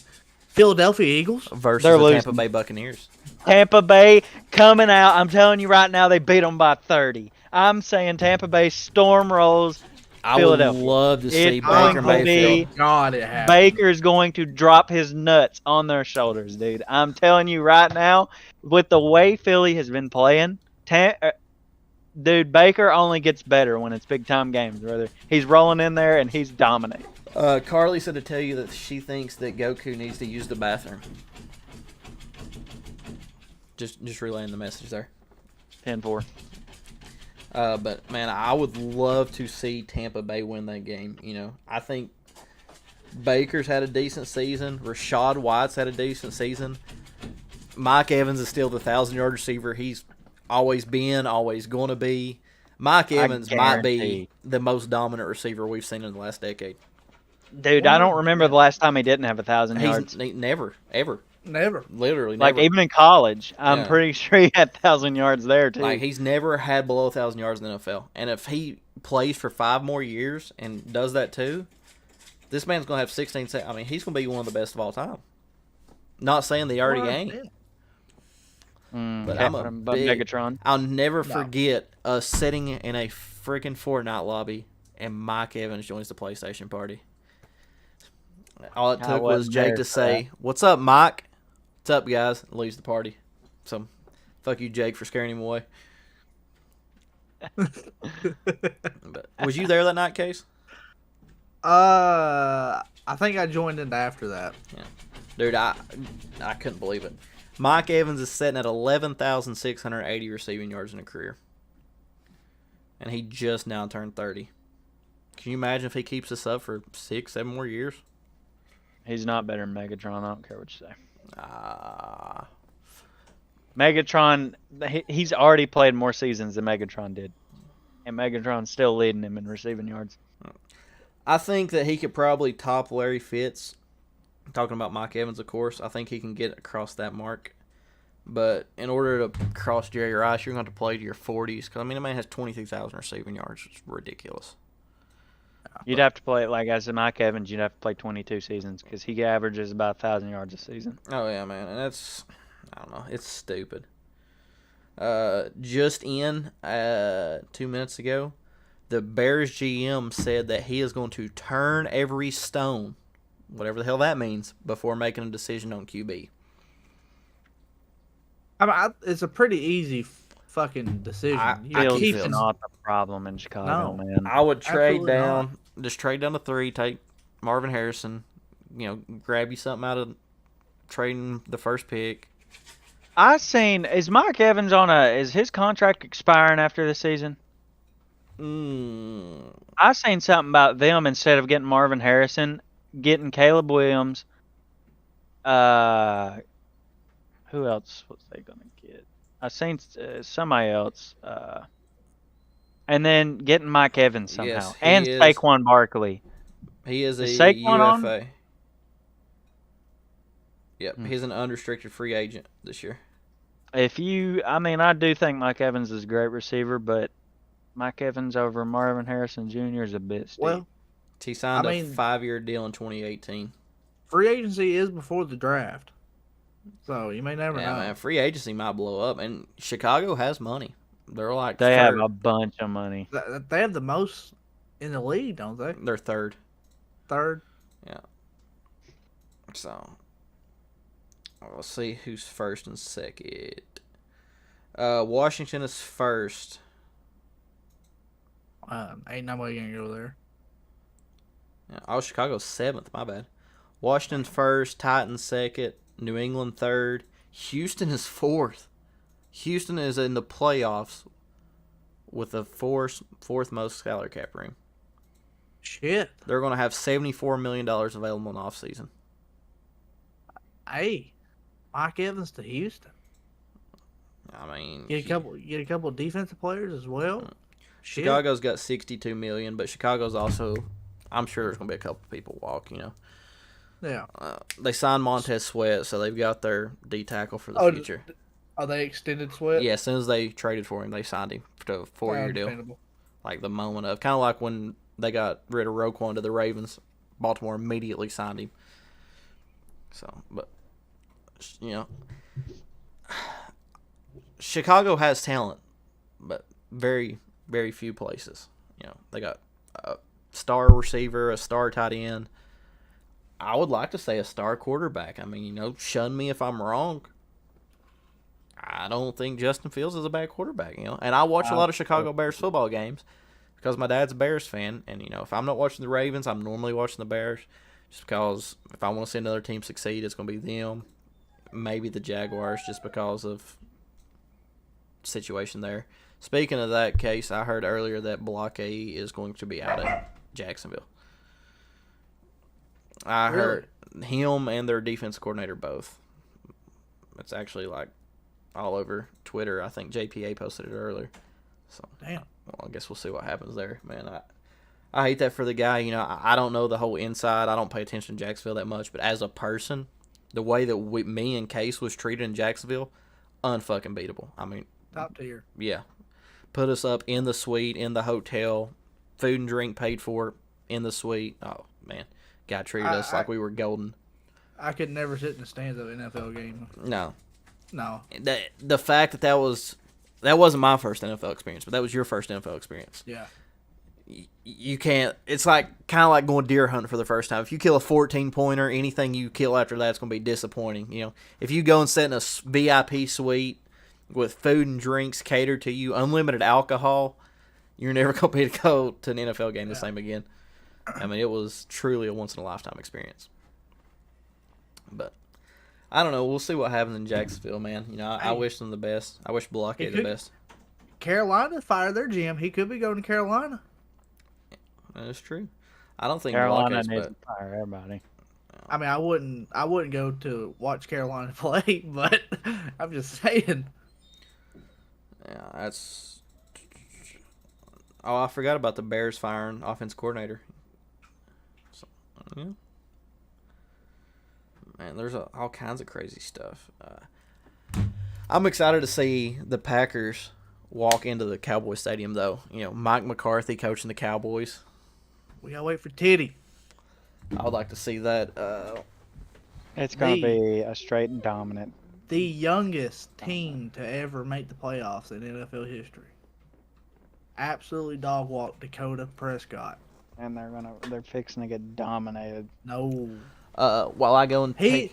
Philadelphia Eagles versus the Tampa Bay Buccaneers. Tampa Bay coming out. I'm telling you right now, they beat them by 30. I'm saying Tampa Bay storm rolls Philadelphia. I would love to see Baker Mayfield. God, it happened. Baker's going to drop his nuts on their shoulders, dude. I'm telling you right now, with the way Philly has been playing, dude, Baker only gets better when it's big-time games, brother. He's rolling in there, and he's dominating. Carly said to tell you that she thinks that Goku needs to use the bathroom. Just relaying the message there. 10-4. But, man, I would love to see Tampa Bay win that game. I think Baker's had a decent season. Rashad White's had a decent season. Mike Evans is still the 1,000-yard receiver. He's always been, always going to be. Mike Evans might be guarantee. the most dominant receiver we've seen in the last decade. Dude, I don't remember the last time he didn't have 1,000 yards. Never, ever, Never. literally Like, never. even in college, I'm Yeah. pretty sure he had 1,000 yards there, too. Like, he's never had below 1,000 yards in the NFL. And if he plays for 5 more years and does that too, this man's going to have 16 – I mean, he's going to be one of the best of all time. Not saying they already ain't. But I'm a big Megatron. I'll never forget us sitting in a freaking Fortnite lobby and Mike Evans joins the PlayStation party. All it I took was wasn't Jake there to for say, "What's up, Mike? What's up, guys?" and leaves the party. So, fuck you, Jake, for scaring him away. But was you there that night, Case? I think I joined in after that. Yeah. Dude, I couldn't believe it. Mike Evans is sitting at 11,680 receiving yards in a career. And he just now turned 30. Can you imagine if he keeps this up for 6, 7 more years? He's not better than Megatron. I don't care what you say. Ah. Megatron, he's already played more seasons than Megatron did. And Megatron's still leading him in receiving yards. I think that he could probably top Larry Fitz. Talking about Mike Evans, of course. I think he can get across that mark. But in order to cross Jerry Rice, you're going to have to play to your 40s. Because, I mean, the man has 22,000 receiving yards. It's ridiculous. You'd have to play, like I said, Mike Evans, you'd have to play 22 seasons because he averages about 1,000 yards a season. Oh, yeah, man. And that's, I don't know, it's stupid. Just in 2 minutes ago, the Bears GM said that he is going to turn every stone, whatever the hell that means, before making a decision on QB. I mean, it's a pretty easy fucking decision. You Fields keep is him- not the problem in Chicago, No. man. I would trade Absolutely down, just trade down to 3, take Marvin Harrison, grab you something out of trading the first pick. I seen, is Mike Evans is his contract expiring after this season? I seen something about them instead of getting Marvin Harrison, getting Caleb Williams. Who else was they gonna get? I seen somebody else. And then getting Mike Evans somehow, Yes, he and is. Saquon Barkley. He is a Is Saquon on? UFA. Yep, he's an unrestricted free agent this year. I do think Mike Evans is a great receiver, but Mike Evans over Marvin Harrison Jr. is a bit steep. Well, He signed I a mean- 5-year deal in 2018. free agency is before the draft, so you may never Yeah, know. man, free agency might blow up, and Chicago has money. They're like they have third. a bunch of money. They have the most in the league, don't they? They're third. Third. So, let's see who's first and second. Washington is first. Ain't nobody gonna go there. Yeah, Chicago's 7th. My bad. Washington's first. Titans second. New England third. Houston is 4th. Houston is in the playoffs with the fourth most salary cap room. Shit. They're going to have $74 million available in the offseason. Hey, Mike Evans to Houston. I mean, Get a couple of defensive players as well. Shit. Chicago's got $62 million, but Chicago's also, I'm sure there's going to be a couple people walk, Yeah. They signed Montez Sweat, so they've got their D tackle for the future. Are they extended Sweat? Yeah, as soon as they traded for him, they signed him to a 4-year deal. Understandable. Like the moment of, kind of like when they got rid of Roquan to the Ravens, Baltimore immediately signed him. So, but, Chicago has talent, but very, very few places. They got a star receiver, a star tight end. I would like to say a star quarterback. I mean, shun me if I'm wrong. I don't think Justin Fields is a bad quarterback, And I watch a lot of Chicago Bears football games because my dad's a Bears fan. And, if I'm not watching the Ravens, I'm normally watching the Bears just because if I want to see another team succeed, it's going to be them. Maybe the Jaguars just because of situation there. Speaking of that case, I heard earlier that Block A is going to be out at Jacksonville. I heard him and their defense coordinator both. It's actually like all over Twitter. I think JPA posted it earlier. So Damn. Well, I guess we'll see what happens there, man. I hate that for the guy. You know, I don't know the whole inside. I don't pay attention to Jacksonville that much. But as a person, the way that me and Case was treated in Jacksonville, unfucking beatable. I mean, top tier. Yeah. Put us up in the suite, in the hotel, food and drink paid for in the suite. Oh, man. Guy treated us like we were golden. I could never sit in the stands of an NFL game. No. No. The fact that wasn't my first NFL experience, but that was your first NFL experience. Yeah. You can't. It's like kind of like going deer hunting for the first time. If you kill a 14-pointer, anything you kill after that's going to be disappointing. You know, if you go and sit in a VIP suite with food and drinks catered to you, unlimited alcohol, you're never going to be able to go to an NFL game the same again. I mean, it was truly a once in a lifetime experience. But I don't know. We'll see what happens in Jacksonville, man. You know, I wish them the best. I wish Blockade the best. Carolina fired their GM. He could be going to Carolina. That's true. I don't think Carolina needs to fire everybody. I mean, I wouldn't go to watch Carolina play, but I'm just saying. Yeah, that's. Oh, I forgot about the Bears firing offense coordinator. So, yeah. Man, there's all kinds of crazy stuff. I'm excited to see the Packers walk into the Cowboys Stadium, though. You know, Mike McCarthy coaching the Cowboys. We gotta wait for Titty. I would like to see that. It's going to be a straight dominant. The youngest team to ever make the playoffs in NFL history. Absolutely dog walk Dakota Prescott. And they're fixing to get dominated. No. While I go and take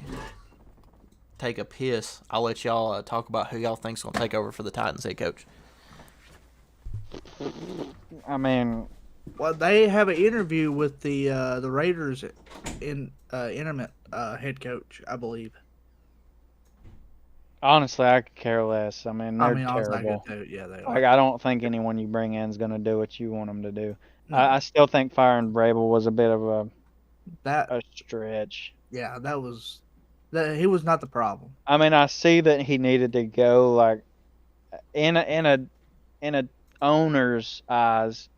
a piss, I'll let y'all talk about who y'all think's gonna take over for the Titans head coach. I mean, well, they have an interview with the Raiders interim head coach, I believe. honestly, I could care less. I mean, they're honestly, terrible. yeah, they are. Like, I don't think anyone you bring in is going to do what you want them to do. No. I still think firing Vrabel was a bit of a stretch. Yeah, he was not the problem. I mean, I see that he needed to go. Like, in a owner's eyes,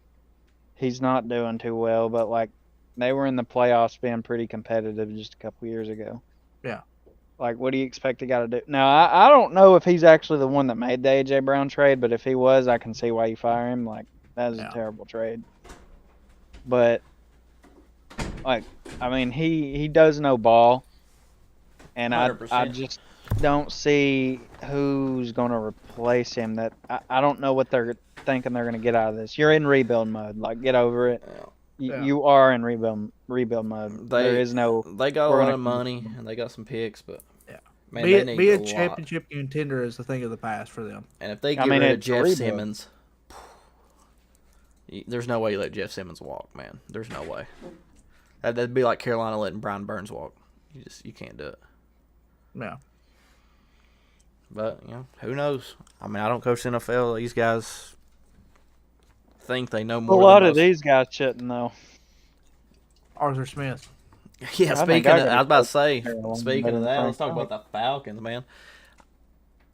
he's not doing too well. But like, they were in the playoffs, being pretty competitive just a couple years ago. Yeah. Like, what do you expect the guy to do? Now, I don't know if he's actually the one that made the A.J. Brown trade, but if he was, I can see why you fire him. Like, that is a terrible trade. But, like, I mean, he does know ball, and I just don't see who's going to replace him. That I don't know what they're thinking they're going to get out of this. You're in rebuild mode. Like, get over it. Yeah. You are in rebuild mode. There is no. They got a lot of money and they got some picks, but man, be a championship contender is a thing of the past for them. And if they get rid of Jeff Simmons, there's no way you let Jeff Simmons walk, man. There's no way. That'd be like Carolina letting Brian Burns walk. You can't do it. Yeah. But who knows? I mean, I don't coach NFL. These guys think they know more. A lot of these guys shouldn't though. Arthur Smith. Yeah, I was about to say, speaking of that, let's talk about the Falcons, man.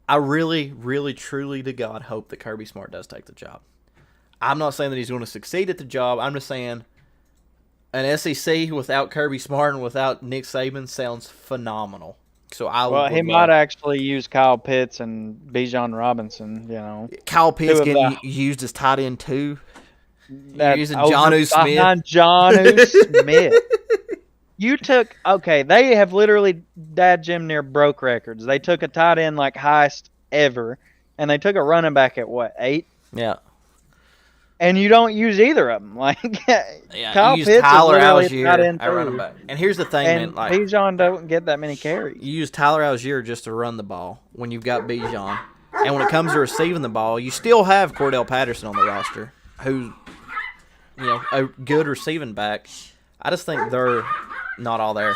I really, really, truly to God hope that Kirby Smart does take the job. I'm not saying that he's going to succeed at the job. I'm just saying an SEC without Kirby Smart and without Nick Saban sounds phenomenal. So he might actually use Kyle Pitts and Bijan Robinson, Kyle Pitts getting used as tight end too. Using Jonnu Smith. Jonnu Smith. They have literally dad Jim near broke records. They took a tight end like highest ever, and they took a running back at what, 8? Yeah. And you don't use either of them. Like, Kyle Pitts Tyler Algier at running back. And here's the thing, man. Like, Bijan don't get that many carries. You use Tyler Algier just to run the ball when you've got Bijan. And when it comes to receiving the ball, you still have Cordell Patterson on the roster, who's, a good receiving back. I just think they're not all there.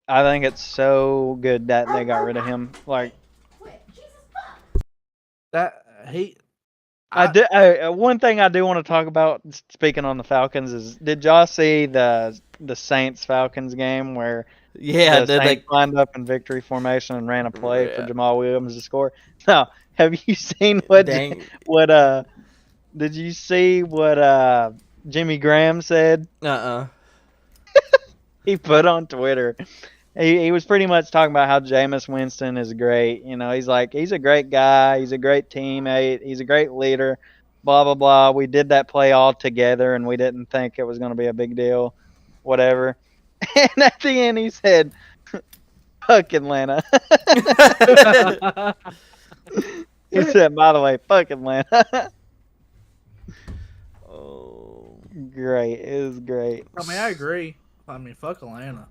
I think it's so good that they got rid of him. Like, one thing I do want to talk about, speaking on the Falcons, is did y'all see the Saints-Falcons game where the Saints lined up in victory formation and ran a play for Jamal Williams to score? No, Have you seen what? Dang. What? Did you see what? Jimmy Graham said. He put on Twitter. He was pretty much talking about how Jameis Winston is great. You know, he's like, he's a great guy. He's a great teammate. He's a great leader. Blah, blah, blah. We did that play all together, and we didn't think it was going to be a big deal. Whatever. And at the end, he said, fuck Atlanta. He said, by the way, fuck Atlanta. Oh. Great. It was great. I mean, I agree. I mean, fuck Atlanta.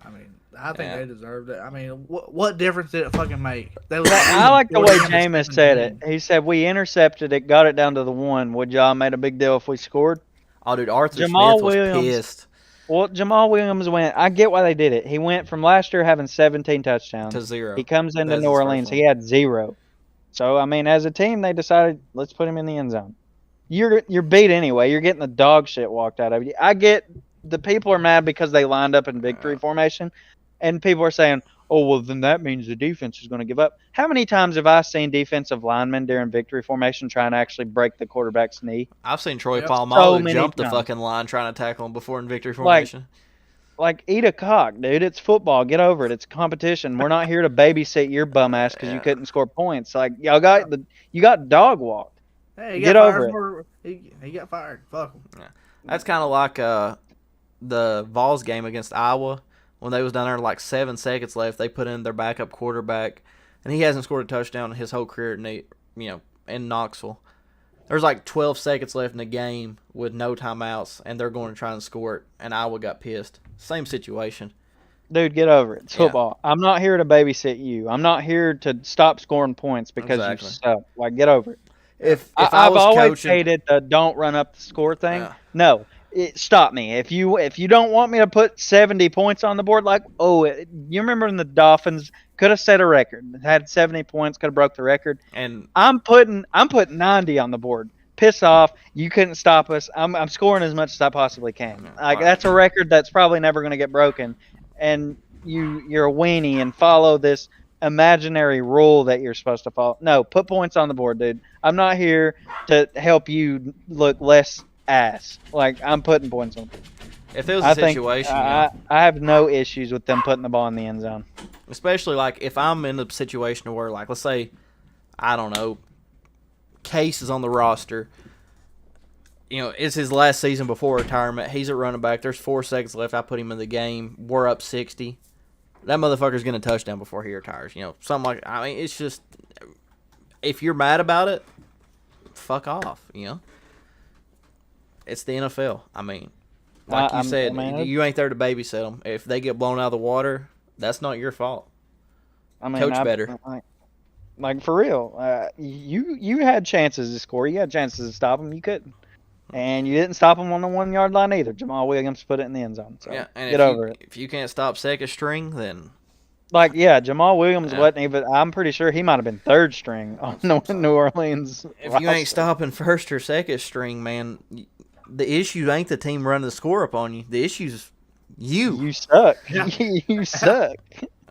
I mean, I think Yeah. they deserved it. I mean, what difference did it fucking make? They I like the way 40 Jameis said it. He said, we intercepted it, got it down to the 1. Would y'all made a big deal if we scored? Oh, dude, Arthur Jamal Smith was Williams. pissed Well, Jamal Williams went. I get why they did it. He went from last year having 17 touchdowns. to 0. He comes into That's New his first Orleans. one. He had 0. So, I mean, as a team, they decided, let's put him in the end zone. You're beat anyway. You're getting the dog shit walked out of you. I get the people are mad because they lined up in victory formation, and people are saying, oh, well, then that means the defense is going to give up. How many times have I seen defensive linemen during victory formation trying to actually break the quarterback's knee? I've seen Troy Yep. Polamalu many jump the times. fucking line trying to tackle him before in victory formation. Like, eat a cock, dude. It's football. Get over it. It's competition. We're not here to babysit your bum ass because you Yeah. couldn't score points. Like, you got dog walked. Hey, he Get got over fired he got fired. Fuck him. That's kind of like the Vols game against Iowa when they was down there like 7 seconds left. They put in their backup quarterback, and he hasn't scored a touchdown in his whole career in Knoxville. There's like 12 seconds left in the game with no timeouts, and they're going to try and score it, and Iowa got pissed. Same situation. Dude, get over it. It's Yeah. football. I'm not here to babysit you. I'm not here to stop scoring points because Exactly. you suck. Like, get over it. If I've I was always coaching, hated the don't run up the score thing. Yeah. No, stop me. If you don't want me to put 70 points on the board, like, you remember when the Dolphins could have set a record, had 70 points, could have broke the record. and I'm putting 90 on the board. Piss off. You couldn't stop us. I'm scoring as much as I possibly can. Yeah, Like, right. that's a record that's probably never going to get broken. And you're a weenie and follow this imaginary rule that you're supposed to follow. No, put points on the board, dude. I'm not here to help you look less ass. Like, I'm putting points on the board. if there was a I think situation, I have no issues with them putting the ball in the end zone. especially like if I'm in a situation where, like, let's say, I don't know, Case is on the roster. It's his last season before retirement. He's at running back. There's 4 seconds left. I put him in the game. We're up 60. That motherfucker's getting a touchdown before he retires. Something like. I mean, it's just if you're mad about it, fuck off. It's the NFL. I mean, like you said, you ain't there to babysit them. If they get blown out of the water, that's not your fault. I mean, Coach better. Like, for real, you had chances to score. You had chances to stop them. You couldn't. And you didn't stop them on the 1 yard line either. Jamal Williams put it in the end zone. So Yeah, and get over it. If you can't stop second string, then Like, yeah, Jamal Williams Yeah. wasn't even. I'm pretty sure he might have been third string on New Orleans. if you ain't roster. stopping first or second string, man, the issue ain't the team running the score up on you. The issue's you. You suck. Yeah. You suck.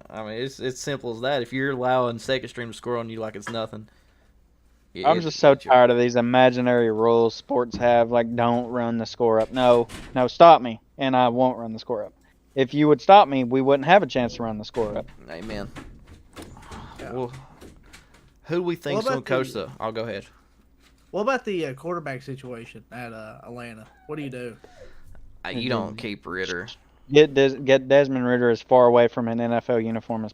I mean, it's simple as that. If you're allowing second string to score on you like it's nothing. I'm just so tired of these imaginary rules sports have. Like, don't run the score up. No, stop me, and I won't run the score up. If you would stop me, we wouldn't have a chance to run the score up. Amen. Yeah. Well, who do we think's What going about to coach the- the? I'll go ahead. What about the quarterback situation at Atlanta? What do you do? You don't keep Ritter. Get Desmond Ritter as far away from an NFL uniform as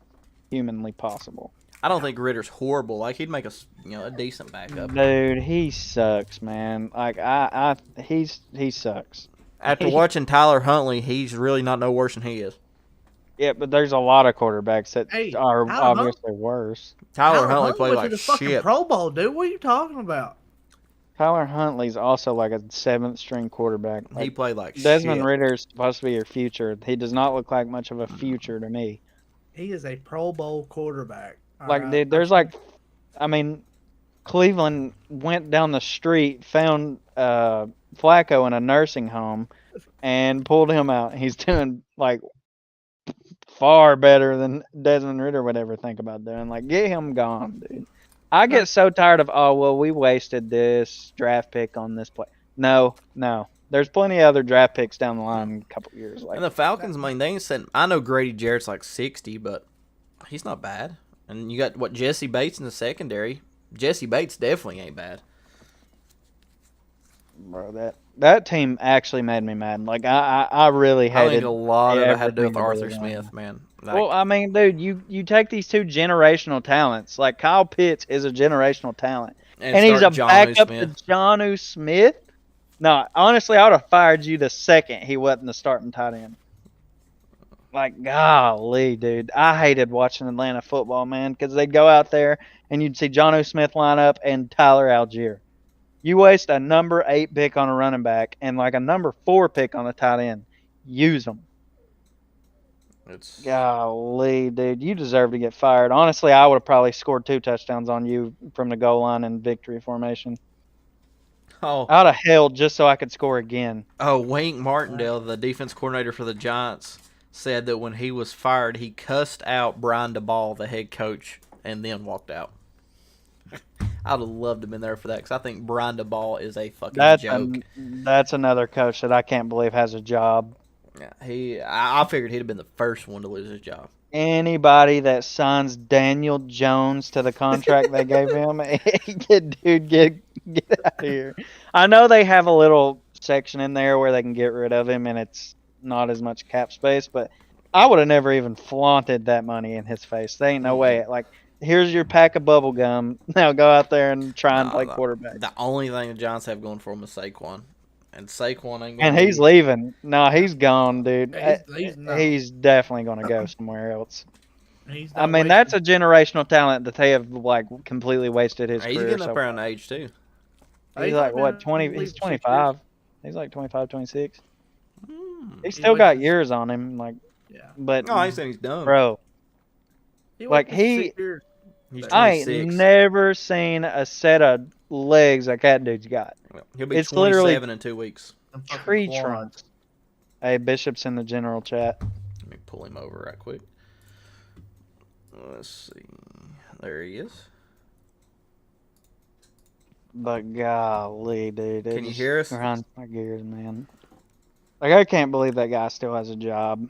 humanly possible. I don't think Ritter's horrible. Like, he'd make a decent backup. Dude, he sucks, man. Like, he sucks. After watching Tyler Huntley, he's really not no worse than he is. Yeah, but there's a lot of quarterbacks that Hey, are Tyler obviously worse. Tyler Huntley played went like to the fucking shit. Pro Bowl, dude. What are you talking about? Tyler Huntley's also like a 7th string quarterback. He Like, played like Desmond shit. Ritter's supposed to be your future. He does not look like much of a future to me. He is a Pro Bowl quarterback. Like, alright? dude, there's like, I mean, Cleveland went down the street, found Flacco in a nursing home, and pulled him out. He's doing like far better than Desmond Ritter would ever think about doing. Like, get him gone, dude. I get so tired of, oh, well, we wasted this draft pick on this play. No. There's plenty of other draft picks down the line in a couple years. And the Falcons, I mean, they ain't sent. I know Grady Jarrett's like 60, but he's not bad. And you got, Jesse Bates in the secondary. Jesse Bates definitely ain't bad. Bro, that team actually made me mad. Like, I really hated. I think a lot of it had to do with everything Arthur really Smith, man. Like, Well, I mean, dude, you take these two generational talents. Like, Kyle Pitts is a generational talent. And he's a start Jonnu backup to Smith. Jonnu Smith. No, honestly, I would have fired you the second he wasn't the starting tight end. Like, golly, dude. I hated watching Atlanta football, man, because they'd go out there and you'd see Jonnu Smith line up and Tyler Algier. You waste a number 8 pick on a running back and like a number 4 pick on a tight end. Use them. Golly, dude. You deserve to get fired. Honestly, I would have probably scored 2 touchdowns on you from the goal line in victory formation. Oh, I would have held just so I could score again. Wink Martindale, the defense coordinator for the Giants, said that when he was fired, he cussed out Brian DeBall, the head coach, and then walked out. I'd have loved to have been there for that because I think Brian DeBall is a fucking joke. That's another coach that I can't believe has a job. Yeah, I figured he'd have been the first one to lose his job. Anybody that signs Daniel Jones to the contract they gave him, get out of here. I know they have a little section in there where they can get rid of him and it's not as much cap space, but I would have never even flaunted that money in his face. There ain't no way. Like, here's your pack of bubble gum. Now go out there and try and play quarterback. The only thing the Giants have going for him is Saquon. And Saquon ain't going And he's leaving. No, he's gone, dude. He's definitely going to go somewhere else. I mean, that's a generational talent that they have, like, completely wasted his He's career. getting up around age, too. He's like, what, 20? He's 25. He's like 25, 26. He's He still got wasted- years on him, like, Yeah. but, No, I ain't saying he's done. bro, Like, wasted 6 he- years. He's I ain't 26. never seen a set of legs like that dude's got. He'll be it's 27 literally in 2 weeks. Them fucking Tree quads. trunks. Hey, Bishop's in the general chat. Let me pull him over right quick. Let's see. There he is. But golly, dude. Can you hear us? Grinds my gears, man. Like, I can't believe that guy still has a job.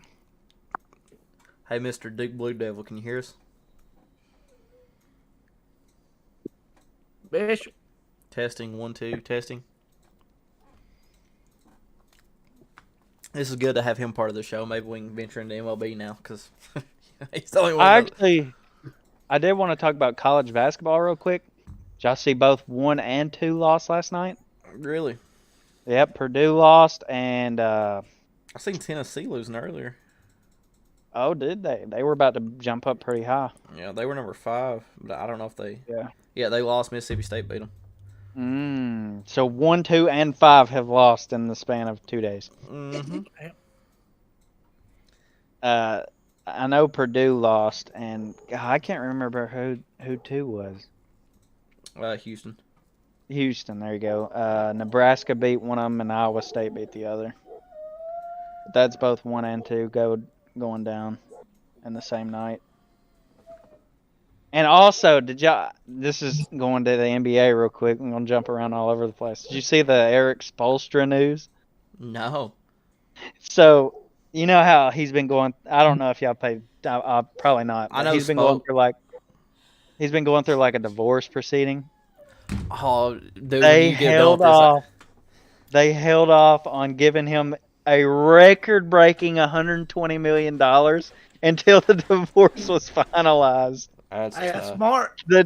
Hey, Mr. Duke Blue Devil, can you hear us? Bishop. Testing, 1, 2, testing. This is good to have him part of the show. Maybe we can venture into MLB now because he's the only one. I did want to talk about college basketball real quick. Did y'all see both 1 and 2 lost last night? Really? Yep, Purdue lost, and I seen Tennessee losing earlier. oh, did they? They were about to jump up pretty high. Yeah, they were number 5, but I don't know if they. Yeah. Yeah, they lost. Mississippi State beat them. So 1, 2, and 5 have lost in the span of 2 days. Mm-hmm. I know Purdue lost, and God, I can't remember who 2 was. Houston. Houston, there you go. Nebraska beat one of them, and Iowa State beat the other. But that's both 1 and 2 going down in the same night. And also, this is going to the NBA real quick. I'm going to jump around all over the place. Did you see the Eric Spoelstra news? No. So, you know how he's been going, I don't know if y'all paid, probably not. I know he's been going through like a divorce proceeding. Oh, dude, They you get done with They held off on giving him a record-breaking $120 million until the divorce was finalized. That's Hey, that's tough. smart. The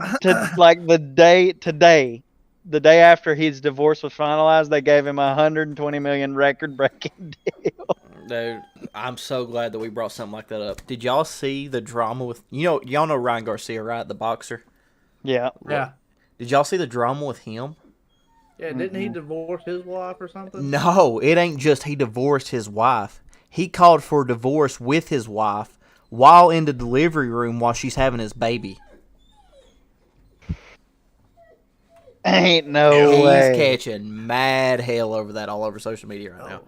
day after his divorce was finalized, they gave him a $120 million record-breaking deal. Dude, I'm so glad that we brought something like that up. Did y'all see the drama with y'all know Ryan Garcia, right? The boxer. Yeah. Yeah. Did y'all see the drama with him? Yeah, didn't he divorce his wife or something? No, it ain't just he divorced his wife. He called for divorce with his wife while in the delivery room while she's having his baby. Ain't no way. He's catching mad hell over that all over social media right now.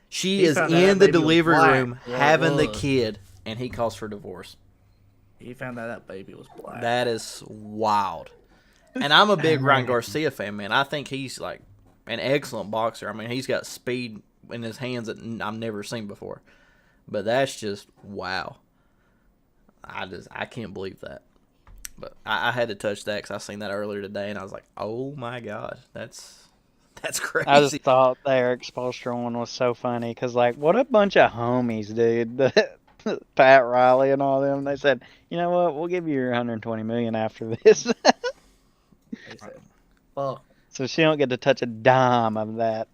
She He is found out in that the baby was delivery black. room Yeah, it having the was. kid, and he calls for divorce. He found out that baby was black. That is wild. And I'm a big Ryan Man. Garcia fan, man. I think he's like an excellent boxer. I mean, he's got speed in his hands that I've never seen before. But that's just wow. I can't believe that. But I had to touch that because I seen that earlier today, and I was like, oh my god, that's crazy. I just thought the Eric Spoelstra one was so funny because, like, what a bunch of homies, dude. Pat Riley and all them. They said, you know what? We'll give you your 120 million after this, They said, fuck. so she don't get to touch a dime of that.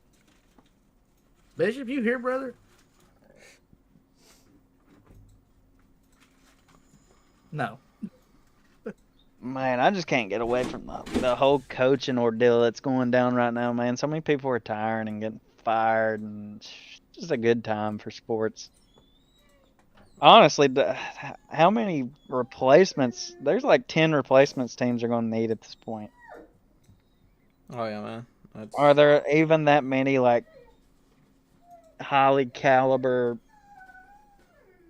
Bishop, you here, brother? No. Man, I just can't get away from the whole coaching ordeal that's going down right now, man. So many people retiring and getting fired, and it's just a good time for sports. Honestly, how many replacements? There's like 10 replacements teams are going to need at this point. Oh yeah, man. Are there even that many like highly caliber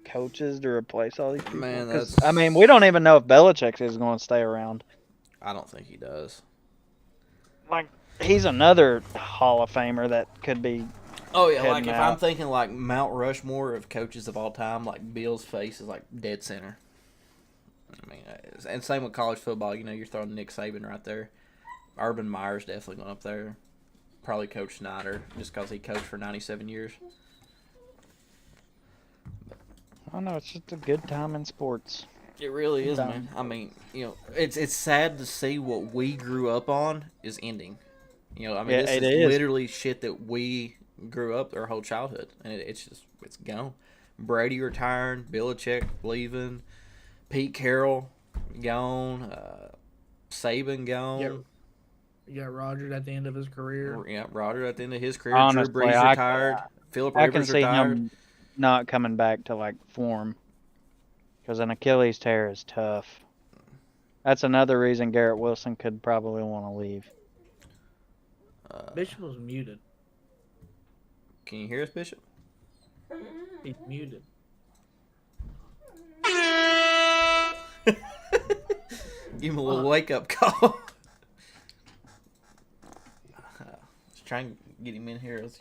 coaches to replace all these people? Man, 'Cause, that's. I mean, we don't even know if Belichick is going to stay around. I don't think he does. Like, he's another Hall of Famer that could be. Oh yeah, Heading like if out. I'm thinking like Mount Rushmore of coaches of all time, like Bill's face is like dead center. I mean, and same with college football. You know, you're throwing Nick Saban right there. Urban Meyer's definitely going up there. Probably Coach Snyder, just because he coached for 97 years. I don't know. It's just a good time in sports. It really is, Dumb. man. I mean, you know, it's sad to see what we grew up on is ending. You know, I mean, Yeah, this it is is. literally shit that we grew up our whole childhood, and it's gone. Brady retiring, Belichick leaving, Pete Carroll gone, Saban gone. Yeah. You got Roger at the end of his career. Yeah, Roger at the end of his career. Honestly, Drew Brees retired. Philip I can Rivers see retired. him not coming back to like form because an Achilles tear is tough. That's another reason Garrett Wilson could probably want to leave. Bishop was muted. Can you hear us, Bishop? He's muted. Give him a little wake up call. Let's try and get him in here. Let's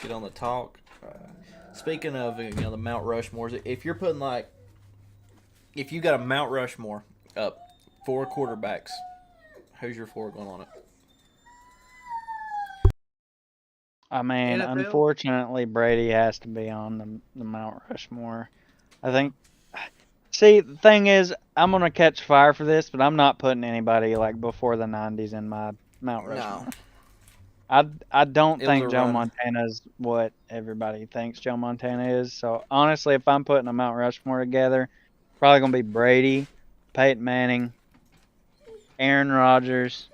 get on the talk. Speaking of the Mount Rushmores, if you're putting if you got a Mount Rushmore up 4 quarterbacks, who's your 4 going on it? I mean, NFL? unfortunately, Brady has to be on the Mount Rushmore. I think. See, the thing is, I'm gonna catch fire for this, but I'm not putting anybody like before the '90s in my Mount Rushmore. No. I don't It think was a Joe run. Montana's what everybody thinks Joe Montana is. So honestly, if I'm putting a Mount Rushmore together, probably gonna be Brady, Peyton Manning, Aaron Rodgers.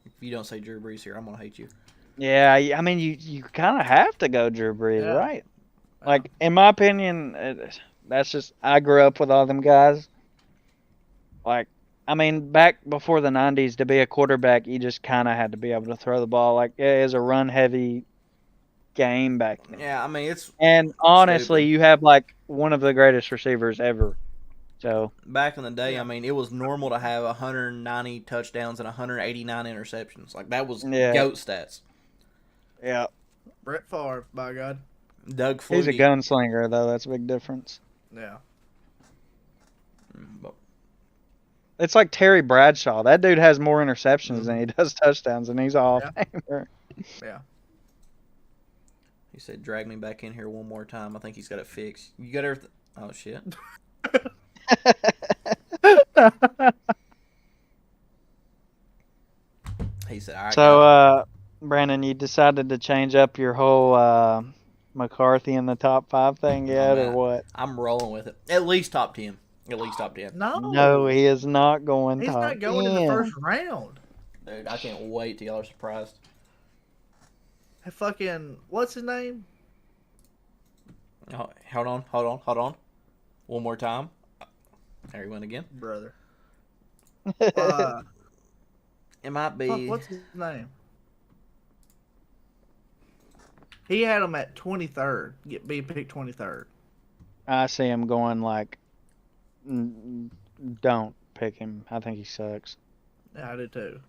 If you don't say Drew Brees here, I'm gonna hate you. Yeah, I mean you kind of have to go Drew Brees, Yeah. right? Like in my opinion, that's just I grew up with all them guys. Like I mean, back before the '90s, to be a quarterback, you just kind of had to be able to throw the ball. Like it was a run-heavy game back then. Yeah, I mean And honestly, stupid. you have like one of the greatest receivers ever. So Back in the day, I mean, it was normal to have 190 touchdowns and 189 interceptions. Like that was Yeah. GOAT stats. yeah, Brett Favre, by God. Doug he's a Flutie. gunslinger though. That's a big difference. Yeah. But It's like Terry Bradshaw. That dude has more interceptions than he does touchdowns, and he's a Hall of Famer. Yeah. he said, "Drag me back in here one more time." I think he's got it fixed. You got everything? Oh shit! He said, "All right." So, guys." Brandon, you decided to change up your whole McCarthy in the top 5 thing yet, or man. what? I'm rolling with it. At least top 10. At least top 10. No. No, he is not going He's top not going in 10. the first round. Dude, I can't wait till y'all are surprised. Hey, fucking, what's his name? Oh, hold on. One more time. There he went again. Brother. It might be. Fuck, what's his name? He had him at 23rd. Be picked 23rd. I see him going like, don't pick him. I think he sucks. Yeah, I do too.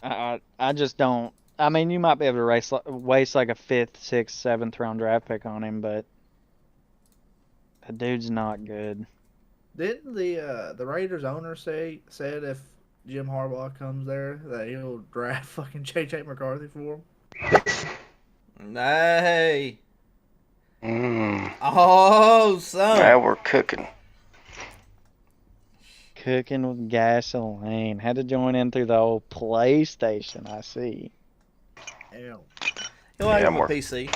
I just don't. I mean, you might be able to waste like a 5th, 6th, 7th round draft pick on him, but the dude's not good. Didn't the Raiders owner said if Jim Harbaugh comes there that he'll draft fucking J.J. McCarthy for him? Hey. Oh, son. Now we're cooking. Cooking with gasoline. Had to join in through the old PlayStation, I see. Hell. He'll have him a more. PC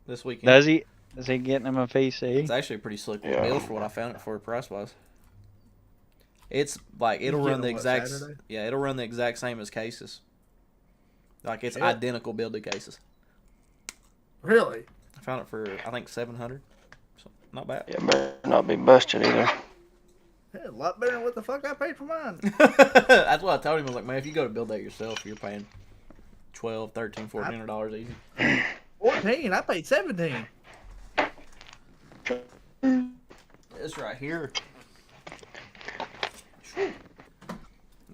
this weekend. Does he? Is he getting him a PC? It's actually a pretty slick Yeah. deal for what I found it for price-wise. It's like it'll You run the getting exact Saturday? it'll run the exact same as cases. Like it's Shit. identical build to cases. Really? I found it for I think $700. So not bad. Yeah, better not be busted either. Yeah, a lot better than what the fuck I paid for mine. That's what I told him. I was like, man, if you go to build that yourself, you're paying $1,200, $1,300, $1,400 easy. 14. I paid 17. This right here.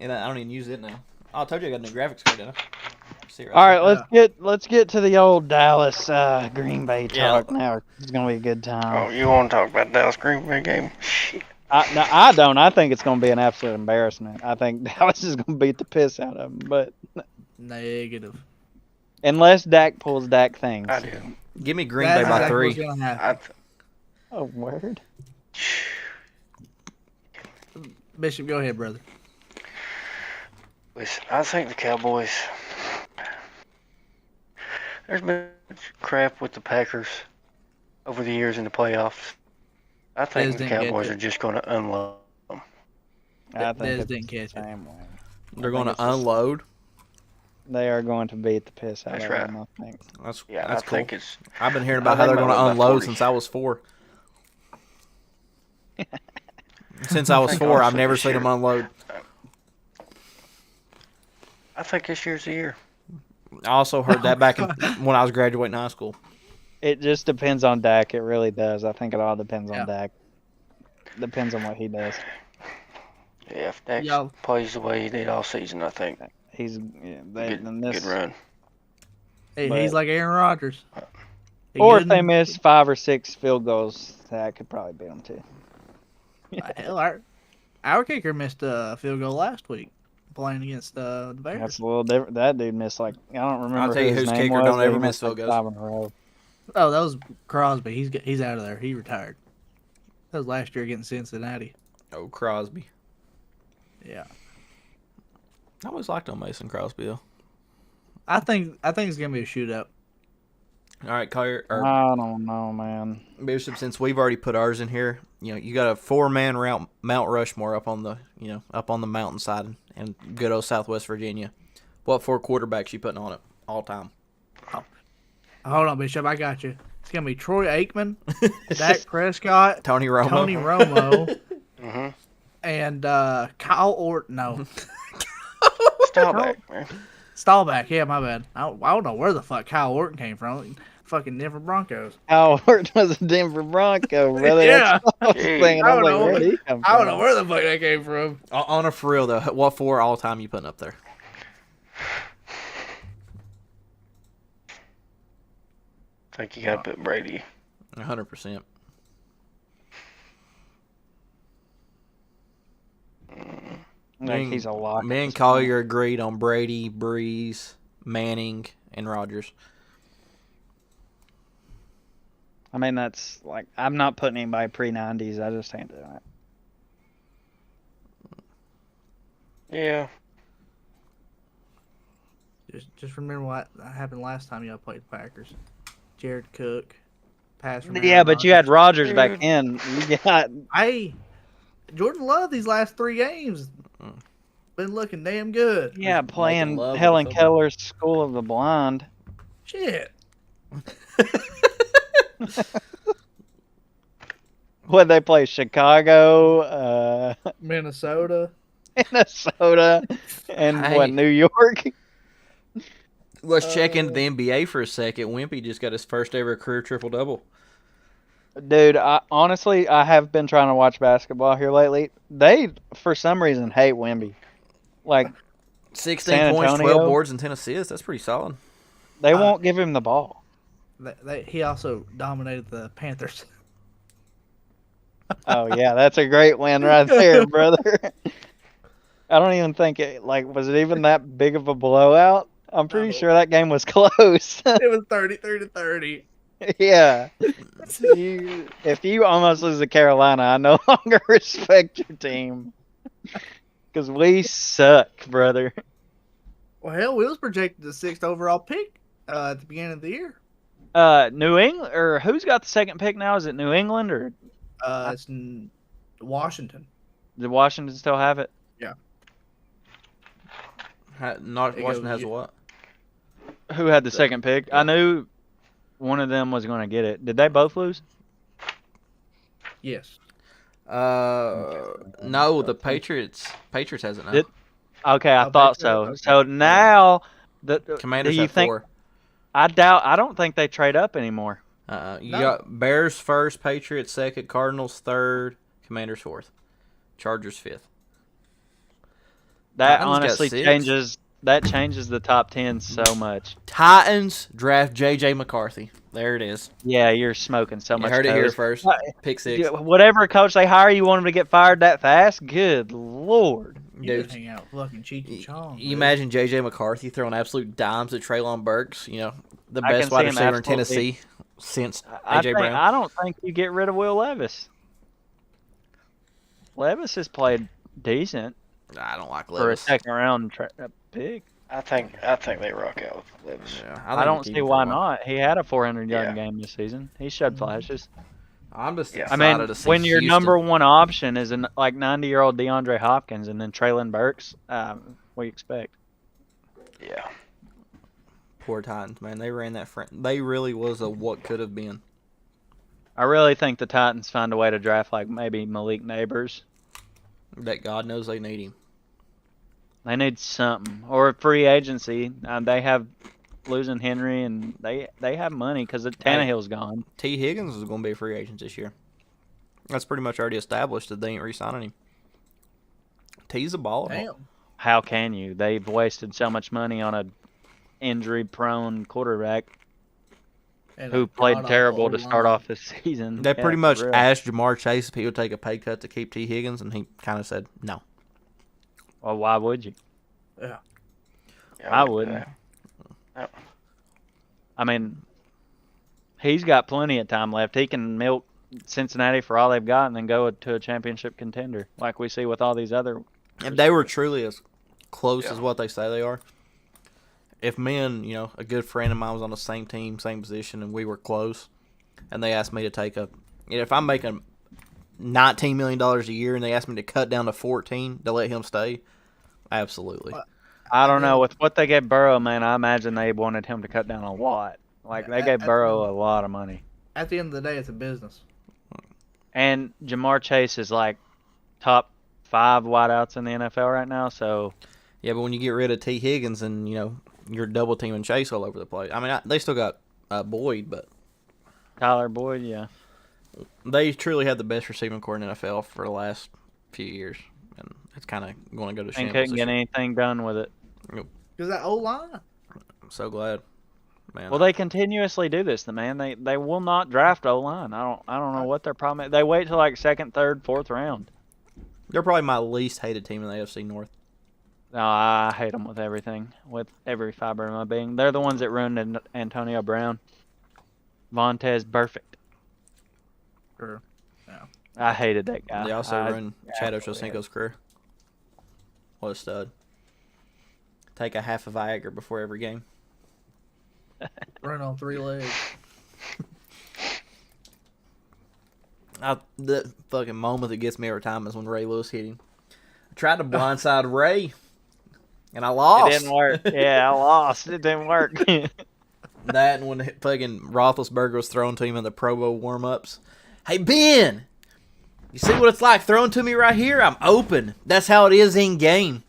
And I don't even use it now. Oh, I told you I got a new graphics card, didn't I? See it All right, there. let's get to the old Dallas Green Bay Yeah. talk now. It's gonna be a good Oh, time. you want to talk about Dallas Green Bay game? Shit. No, I don't. I think it's gonna be an absolute embarrassment. I think Dallas is gonna beat the piss out of them. But Negative. unless Dak pulls Dak things. I do. Give me Green That's Bay by exactly what's 3. gonna happen. I th- Oh, word. Bishop, go ahead, brother. Listen, I think the Cowboys. There's been crap with the Packers over the years in the playoffs. I think Dez the didn't get Cowboys it. are just going to unload them. I Dez think it's didn't the catch it. same way. They're I going think to it's just- unload. They are going to beat the piss out That's of right. them. I think. That's Yeah, that's I cool. think it's. I've been hearing I about how think they're they going to might about unload 40. since I was 4. Since I was think 4, I've honestly never this seen them year- unload. I think this year's the year. I also heard that back when I was graduating high school. It just depends on Dak. It really does. I think it all depends on Yeah. Dak. Depends on what he does. Yeah, if Dak Yeah. plays the way he did all season, I think He's good, and this, good run. Hey, But- he's like Aaron Rodgers. He or good if they in- miss 5 or 6 field goals, that could probably beat them too. Hell, our kicker missed a field goal last week playing against the Bears. That's a little different. That dude missed like I don't remember. tell you who his whose name kicker was, don't but he ever miss missed, field like, goals. 5 in a row. Oh, that was Crosby. He's out of there. He retired. That was last year against Cincinnati. Oh, Crosby. Yeah, I always liked on Mason Crosby, though. I think it's gonna be a shootout. All right, Collier, or I don't know, man. Bishop, since we've already put ours in here, you got a 4-man Mount Rushmore up on the mountainside in good old Southwest Virginia. What 4 quarterbacks you putting on it all time? Hold on, Bishop. I got you. It's gonna be Troy Aikman, Dak Prescott, Tony Romo. Tony Romo, Mm-hmm. and Kyle Orton. No, Staubach, man. Staubach. Yeah, my bad. I don't know where the fuck Kyle Orton came from. Fucking Denver Broncos. Howard was a Denver Bronco, brother. Yeah. That's what I was thinking. I was like, where did he come I don't from? know where the fuck that came from. On a for real, though, what 4 all time you putting up there? I think you got to put Brady. 100%. I think he's a lock. Me at and this Collier agreed on Brady, Breeze, Manning, and Rodgers. point. I mean, that's like I'm not putting anybody pre-90s. I just ain't doing it. Yeah. Just remember what happened last time y'all played the Packers. Jared Cook, pass from Yeah, Aaron but you had Rodgers. Rodgers back then. You got Hey, Jordan Love these last 3 games been looking damn good. yeah playing love Helen with football. Keller's School of the Blind. Shit. What they play? Chicago, Minnesota. Minnesota, and Hey. what? New York. Let's check into the NBA for a second. Wimpy just got his first ever career triple-double. Dude, honestly, I have been trying to watch basketball here lately. They, for some reason, hate Wemby. Like, 16 San points, 12 Antonio? boards, and 10 assists. That's pretty solid. they won't give him the ball. He also dominated the Panthers. Oh, yeah, that's a great win right there, brother. I don't even think was it even that big of a blowout? I'm pretty No. sure that game was close. It was 33-30. Yeah. If you almost lose to Carolina, I no longer respect your team. Because we suck, brother. Well, hell, we was projected the 6th overall pick at the beginning of the year. New England, or who's got the second pick now? Is it New England or It's in Washington. did Washington still have it? Washington has what? Who had the second pick? yeah. I knew one of them was going to get it. Did they both lose? Yes. No, the Patriots. Patriots hasn't now. Did- Okay, I Oh, thought Patriots, so. okay. So now, Commanders do you have think? 4. I don't think they trade up anymore. You No. got Bears first, Patriots second, Cardinals third, Commanders fourth, Chargers fifth. That Titans got honestly 6. changes the top 10 so much. Titans draft J.J. McCarthy. There it is. Yeah, you're smoking so You much. heard it here toast. first. Pick 6. Yeah, whatever coach they hire, you want him to get fired that fast? Good lord. You Dude, could hang out with fucking Cheech and Chong. you imagine J.J. McCarthy throwing absolute dimes at Treylon Burks, the I best can wide see him receiver in absolutely- Tennessee since I A.J. Brown. don't think you get rid of Will Levis. Levis has played decent I don't like for a Levis. second round pick. I think they rock out with Levis. Yeah, I think don't we keep see him for why a while. not. He had a 400-yard Yeah. game this season. He showed flashes. I'm just Yeah. I excited mean, to see when your Houston. number one option is 90-year-old DeAndre Hopkins and then Treylon Burks, what do you expect? Yeah. Poor Titans, man. They ran that They really was a what could have been. I really think the Titans find a way to draft like maybe Malik Neighbors. That God knows they need him. They need something or a free agency. They have losing Henry and they have money because Tannehill's gone. T. Higgins is going to be a free agent this year. That's pretty much already established that they ain't re-signing him. T's a baller. Damn. How can you? They've wasted so much money on a injury-prone quarterback And who a played god-awful terrible to start O-line. off this season. They Yeah, pretty for much real. asked Jamar Chase if he would take a pay cut to keep T. Higgins, and he kind of said no. Well, why would you? Yeah. I wouldn't. I mean, he's got plenty of time left. He can milk Cincinnati for all they've got and then go to a championship contender, like we see with all these other. If they were truly as close Yeah. as what they say they are, if me and a good friend of mine was on the same team, same position, and we were close, and they asked me to take if I'm making $19 million a year and they asked me to cut down to 14 to let him stay, absolutely. I don't know. With what they gave Burrow, man, I imagine they wanted him to cut down a lot. Like, they gave Burrow a lot of money. At the end of the day, it's a business. And Jamar Chase is like top 5 wideouts in the NFL right now, so Yeah, but when you get rid of T. Higgins and you're double teaming Chase all over the place. I mean, they still got Boyd, but Tyler Boyd, yeah. they truly had the best receiving core in the NFL for the last few years, and it's kind of going to go to And shambles. couldn't this get year. anything done with it. Because that O-line. I'm so glad, man. Well, they continuously do this, man. They will not draft O-line. I don't know what their problem is. They wait till like second, third, fourth round. They're probably my least hated team in the AFC North. No, I hate them with everything, with every fiber of my being. They're the ones that ruined Antonio Brown. Vontez Perfect. Sure. I hated that guy. They also ruined Chad absolutely Ochocinco's career. What a stud. Take a half of Viagra before every game. Run on 3 legs. The fucking moment that gets me every time is when Ray Lewis hit him. I tried to blindside Ray, and I lost. It didn't work. Yeah, I lost. It didn't work. That and when fucking Roethlisberger was throwing to him in the Pro Bowl warm-ups. Hey, Ben, you see what it's like throwing to me right here? I'm open. That's how it is in game.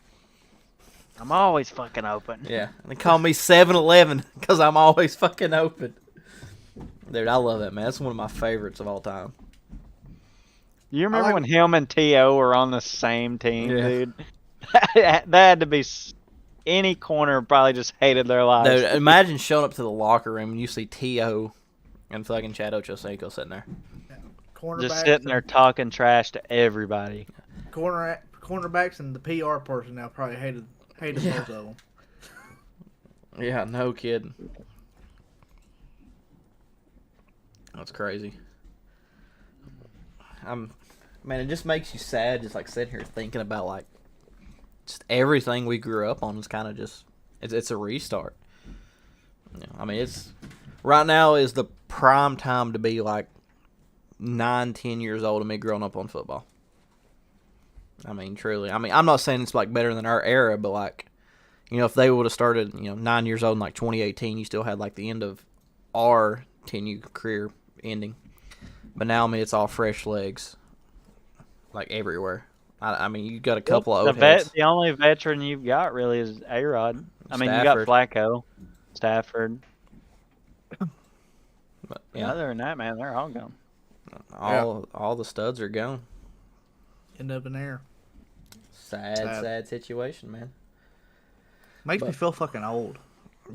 I'm always fucking open. Yeah, and they call me 7-Eleven because I'm always fucking open. Dude, I love that, man. That's one of my favorites of all time. You remember like- when him and T.O. were on the same team, Yeah. dude? That had to be any corner probably just hated their lives. Dude, imagine showing up to the locker room and you see T.O. and fucking Chad Ochocinco sitting there. Just sitting there talking trash to everybody. Cornerbacks and the PR personnel probably hated Yeah. both of them. Yeah, no kidding. That's crazy. Man, it just makes you sad just like sitting here thinking about like just everything we grew up on is kind of just it's a restart. Yeah, I mean, it's right now is the prime time to be like 9-10 years old of me growing up on football. I mean, truly. I mean, I'm not saying it's like better than our era, but like, you know, if they would have started, 9 years old in like 2018, you still had like the end of our 10-year career ending. But now, I mean, it's all fresh legs, like everywhere. I mean, you got a couple of old heads. The only veteran you've got really is A-Rod. I mean, you got Stafford. Flacco, Stafford. But, yeah, Other than that, man, they're all gone. all the studs are gone. End up in there. Sad situation, man. Makes me feel fucking old.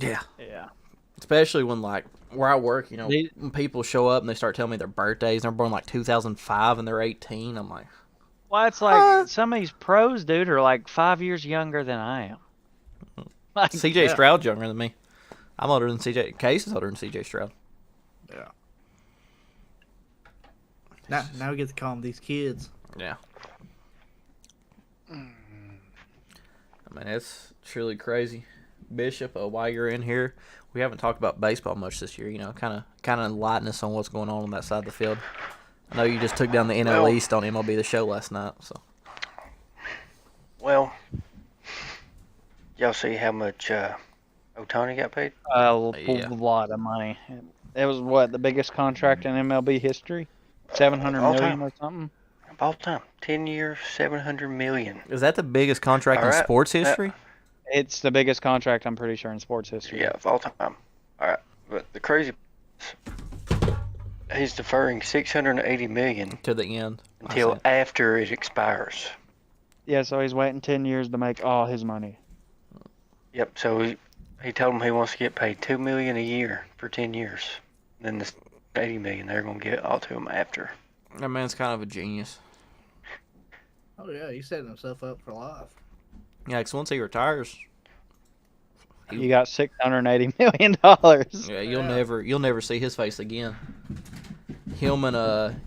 Yeah. Yeah. Especially when, like, where I work, They- when people show up and they start telling me their birthdays, they're born like 2005 and they're 18. I'm like, Well, it's like some of these pros, dude, are like 5 years younger than I am. Like, CJ Yeah. Stroud's younger than me. I'm older than CJ. Case is older than CJ Stroud. Yeah. Now we get to call them these kids. Yeah. I mean, it's truly crazy. Bishop, while you're in here, we haven't talked about baseball much this year. Kind of enlighten us on what's going on that side of the field. I know you just took down the NL Well- East on MLB The Show last night. So Well, y'all see how much Ohtani got paid? Yeah. lot of money. It was what, the biggest contract in MLB history? 700 All million time. or something? Of all time. 10 years, 700 million. is that the biggest contract in All right. sports history? It's the biggest contract, I'm pretty sure, in sports history. Yeah, of all time. All right. But the crazy he's deferring 680 million To the end. I until see. after it expires. Yeah, so he's waiting 10 years to make all his money. Yep. So he told him he wants to get paid $2 million a year for 10 years. Then the 80 million they're gonna get all to him after. That man's kind of a genius. Oh yeah, he's setting himself up for life. Yeah, because once he retires, You got $680 million. yeah, you'll Yeah. never see his face again. Him and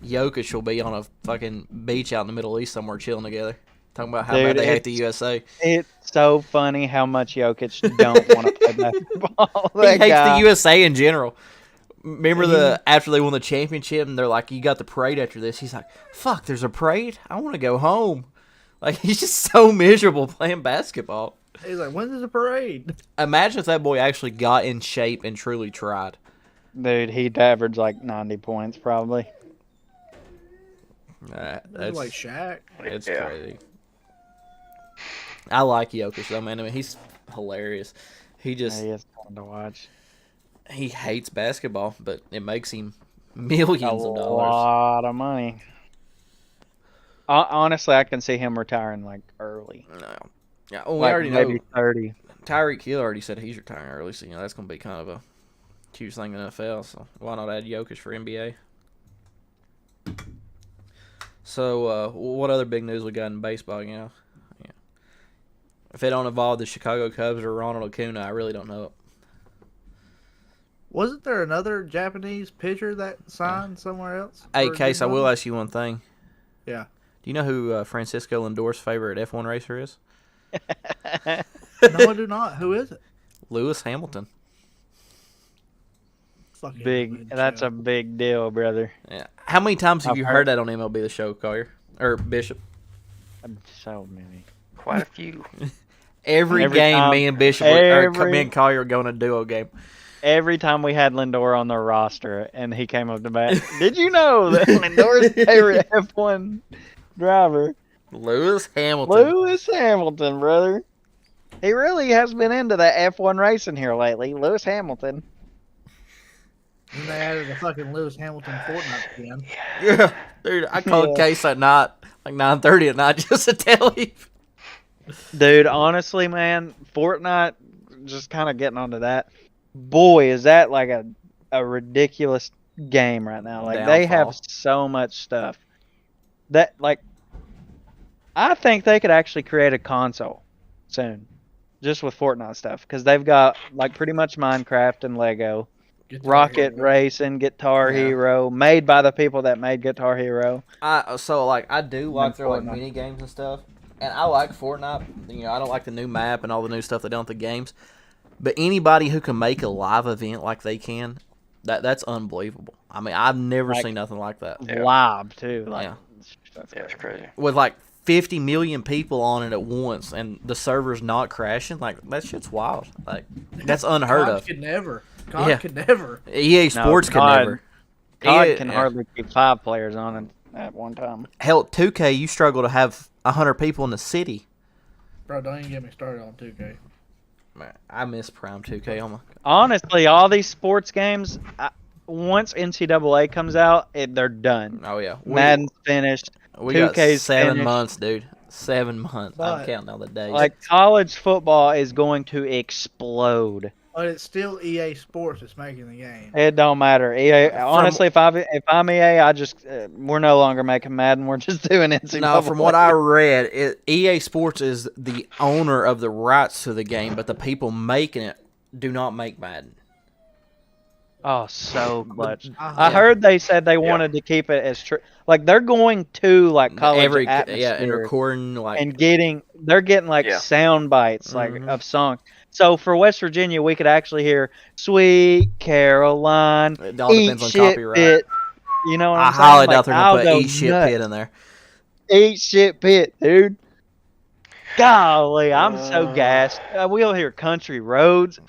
Jokic will be on a fucking beach out in the Middle East somewhere chilling together, talking about how Dude, bad they hate it's- the USA. It's so funny how much Jokic don't want to play basketball. He That hates guy. the USA in general. Remember after they won the championship and they're like, "You got the parade after this." He's like, "Fuck, there's a parade. I want to go home." Like he's just so miserable playing basketball. He's like, when's the parade? Imagine if that boy actually got in shape and truly tried. Dude, he'd average like 90 points probably. That's That's like Shaq. it's Yeah. crazy. I like Jokic though, man. I mean, he's hilarious. He just He is fun to watch. he hates basketball, but it makes him millions A of dollars. lot of money. Honestly, I can see him retiring like early. No. Yeah, well, we Like already maybe know 30. Tyreek Hill already said he's retiring early, so that's going to be kind of a huge thing in the NFL. So why not add Jokic for NBA? So what other big news we got in baseball? Yeah. If it don't involve the Chicago Cubs or Ronald Acuna, I really don't know. Wasn't there another Japanese pitcher that signed somewhere else? Hey, for Case, I will Zimbabwe? ask you one thing. Yeah. Do you know who Francisco Lindor's favorite F1 racer is? No, I do not. Who is it? Lewis Hamilton. Fucking Big. That's a big deal, brother. Yeah. How many times have I've you heard- heard that on MLB The Show, Collier? Or Bishop? So many. Quite a few. Every Every game, time- me and Bishop, or every- me and Collier are going a duo game. Every time we had Lindor on the roster and he came up to bat, did you know that Lindor's favorite F1 driver, Lewis Hamilton. Lewis Hamilton, brother? He really has been into that F1 racing here lately. Lewis Hamilton. Then they added the fucking Lewis Hamilton Fortnite again. Yeah, dude, I called Case at night, like 9:30 at night, just to tell him. Dude, honestly, man, Fortnite, just kind of getting onto that. Boy, is that like a ridiculous game right now. Like, they have Downfall. so much stuff. That, like, I think they could actually create a console soon, just with Fortnite stuff, because they've got, like, pretty much Minecraft and Lego. Rocket Racing, Guitar Yeah. Hero, made by the people that made Guitar Hero. I do like their like Fortnite. mini games and stuff, and I like Fortnite. You know, I don't like the new map and all the new stuff they do with the games, but anybody who can make a live event like they can, that's unbelievable. I mean, I've never Like- seen nothing like that. Yeah. Live, too. Like, Yeah. that's Yeah, it's crazy. With like 50 million people on it at once, and the server's not crashing, like that shit's wild. Like that's unheard COD of. could never. COD Yeah. could never. EA Sports could COD never. COD EA can yeah. hardly keep 5 players on it at one time. Hell, 2K, you struggle to have 100 people in the city. Bro, don't even get me started on 2K. Man, I miss Prime 2K. Oh my. Honestly, all these sports games, once NCAA comes out, they're done. Oh yeah. Madden's finished. We got 2K's 7 finished. months, dude. 7 months. I'm But- counting down the days. Like, college football is going to explode. But it's still EA Sports that's making the game. It don't matter. EA, honestly, if I'm EA, I just we're no longer making Madden. We're just doing NCAA. No, from what I read, EA Sports is the owner of the rights to the game, but the people making it do not make Madden. Oh, so much. I I heard they said they wanted to keep it as true. Like, they're going to like college atmosphere and recording like and they're getting like Yeah. sound bites like Mhm. of songs. So for West Virginia, we could actually hear "Sweet Caroline," it all "Eat depends on Shit copyright. Pit." You know what I I'm saying? highly doubt Like, they're I'll gonna put go "Eat Shit nuts. Pit" in there. Eat Shit Pit, dude. Golly, I'm so gassed. We'll hear Country Roads.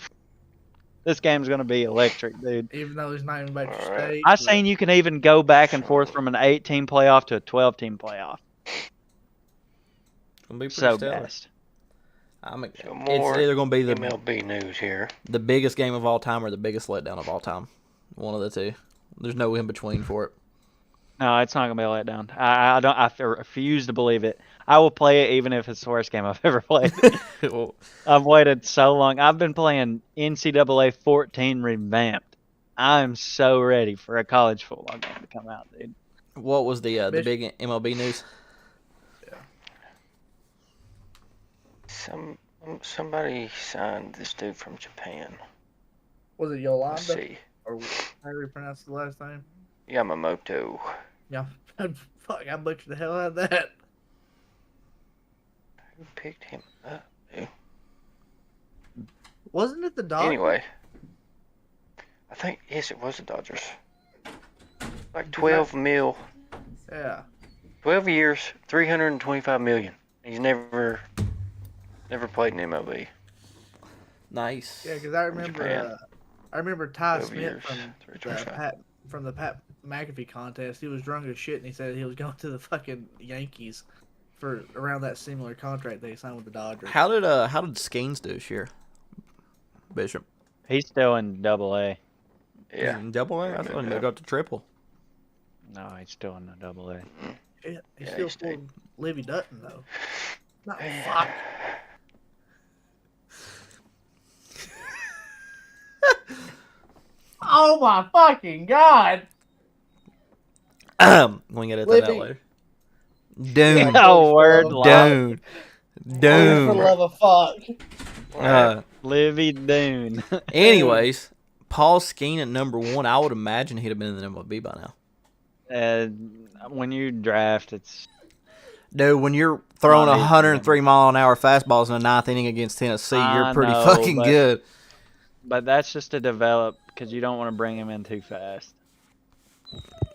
This game's gonna be electric, dude. Even though it's not even about your Alright. state. I seen you can even go back and forth from an 8-team playoff to a 12-team playoff. It's gonna be pretty So stellar. gassed. It's So more either gonna be the MLB news here. biggest game of all time or the biggest letdown of all time. One of the two. There's no in between for it. No, it's not gonna be a letdown. I don't. I refuse to believe it. I will play it even if it's the worst game I've ever played. Well, I've waited so long. I've been playing NCAA 14 revamped. I'm so ready for a college football game to come out, dude. what was the big MLB news? Somebody signed this dude from Japan. Was it Let's Yolanda? see. Or how do you pronounce the last name? Yamamoto. Yeah. Fuck, I butchered the hell out of that. Who picked him up? Wasn't it the dog? Anyway, I think yes, it was the Dodgers. Like 12 mil, Yeah. 12 years, 325 million. He's never played in MLB. Nice. Yeah, because I remember, Japan. I remember Ty 12 Smith years, from 325. the Pat McAfee contest. He was drunk as shit, and he said he was going to the fucking Yankees for around that similar contract they signed with the Dodgers. How did Skeens do this year? Bishop. He's still in AA. Yeah. Double A? I thought he got to triple. No, he's still in the AA. Shit, he's Yeah, still he stayed. full Livy Dutton though. Not fuck. Oh my fucking god! We can get into that Libby. later. Dune. Oh, word, For Dune. the Dune. love of fuck. Livy Dune. Anyways, Paul Skeen at number 1. I would imagine he'd have been in the MLB by now. When you draft, it's Dude, when you're throwing Not even 103 mile an hour fastballs in the 9th inning against Tennessee, you're I pretty know, fucking but- good. but that's just to develop because you don't want to bring him in too fast.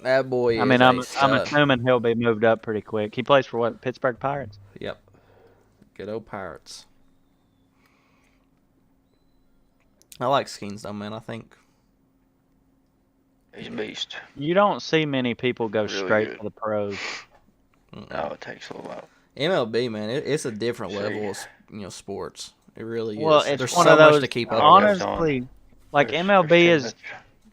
That boy is I mean, a I'm stud. assuming he'll be moved up pretty quick. He plays for what? Pittsburgh Pirates. Yep. Good old Pirates. I like Skeens though, man. I think He's a beast. You don't see many people go Really straight good. to the pros. No, it takes a little while. MLB, man, it's a different See. level of sports. It really is. Well, it's There's one so of much those. to keep up with. Honestly, like There's MLB too is much.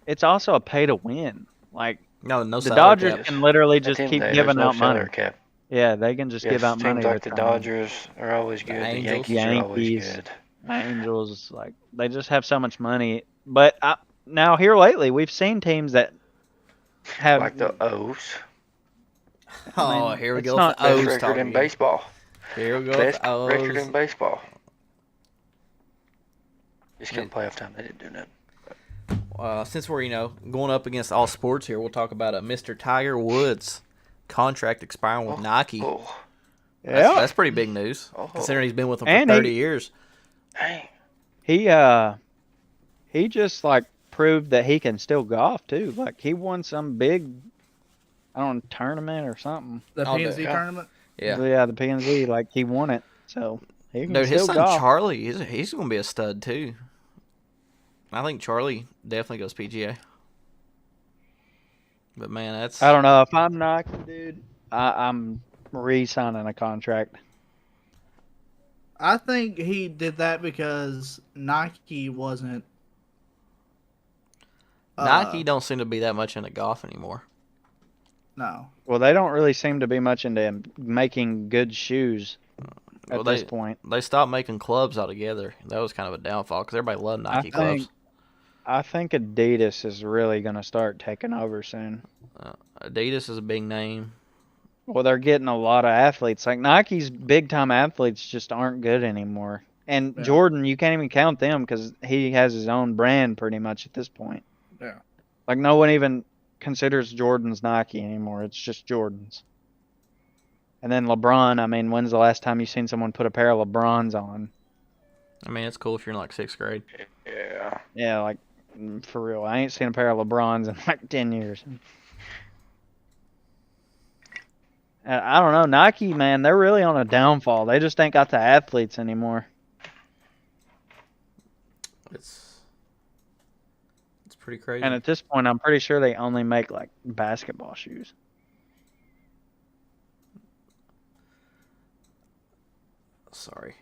it's also a pay to win. Like No the salary Dodgers cap. can literally At just the end of keep the day, giving there's no out money. salary cap. Yeah, they can just give out money. Teams like the to time. Dodgers are always good. The Angels. Yankees are always Yankees. good. Angels, like they just have so much money. But now here lately, we've seen teams that have Like the O's. Oh, mean, here we it's go. not- With the Best O's record talking in again. baseball. Here we go. Best With the O's. record in baseball. Just couldn't playoff time. They didn't do nothing. Since we're going up against all sports here, we'll talk about Mr. Tiger Woods contract expiring with Nike. Oh, That's pretty big news, Oh. considering he's been with them And for 30 years. dang. he just like proved that he can still golf too. Like he won some big, I don't know, tournament or something. The I'll PNC bet. tournament. Yeah. The PNC, like he won it, so he can Dude, his still son golf. Charlie, he's going to be a stud too. I think Charlie definitely goes PGA. But man, that's I don't know if I'm Nike, dude. I'm re-signing a contract. I think he did that because Nike wasn't. Nike don't seem to be that much into golf anymore. No. Well, they don't really seem to be much into making good shoes at Well, this point. They stopped making clubs altogether. That was kind of a downfall because everybody loved Nike clubs. I think Adidas is really going to start taking over soon. Adidas is a big name. Well, they're getting a lot of athletes. Like Nike's big-time athletes just aren't good anymore. And Yeah. Jordan, you can't even count them because he has his own brand pretty much at this point. Yeah. Like no one even considers Jordan's Nike anymore. It's just Jordan's. And then LeBron, I mean, when's the last time you seen someone put a pair of LeBrons on? I mean, it's cool if you're in like 6th grade. Yeah. Yeah, like for real. I ain't seen a pair of LeBrons in like 10 years. I don't know. Nike, man, they're really on a downfall. They just ain't got the athletes anymore. It's pretty crazy. And at this point, I'm pretty sure they only make like basketball shoes. Sorry.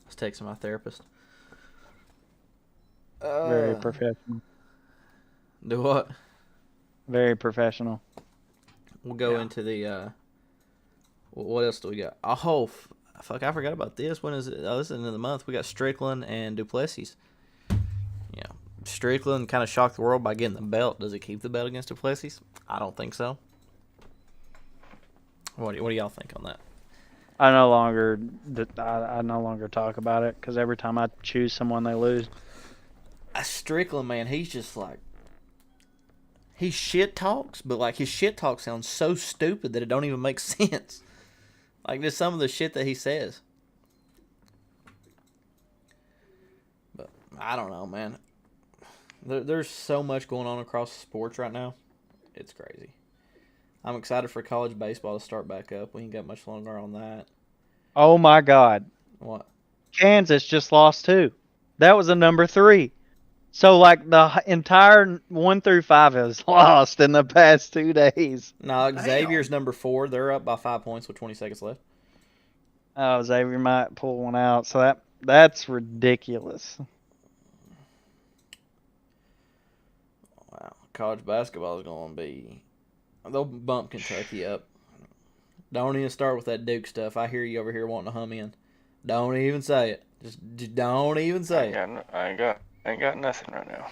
I was texting my therapist. Very professional. Do what? Very professional. We'll go into the. What else do we got? Oh, fuck! I forgot about this. When is it? Oh, this is the end of the month. We got Strickland and Duplessis. Yeah, Strickland kind of shocked the world by getting the belt. Does he keep the belt against Duplessis? I don't think so. What do y'all think on that? I no longer talk about it because every time I choose someone, they lose. Strickland, man, he's just like. He shit talks, but like his shit talk sounds so stupid that it don't even make sense. Like just some of the shit that he says. But I don't know, man. There's so much going on across sports right now. It's crazy. I'm excited for college baseball to start back up. We ain't got much longer on that. Oh my God. What? Kansas just lost too. That was a number 3. So like the entire 1 through 5 is lost in the past 2 days. No, Damn. Xavier's number 4. They're up by 5 points with 20 seconds left. Oh, Xavier might pull one out. So that's ridiculous. Wow. College basketball is going to be... They'll bump Kentucky up. Don't even start with that Duke stuff. I hear you over here wanting to hum in. Don't even say it. Just don't even say it. I ain't got nothing right now.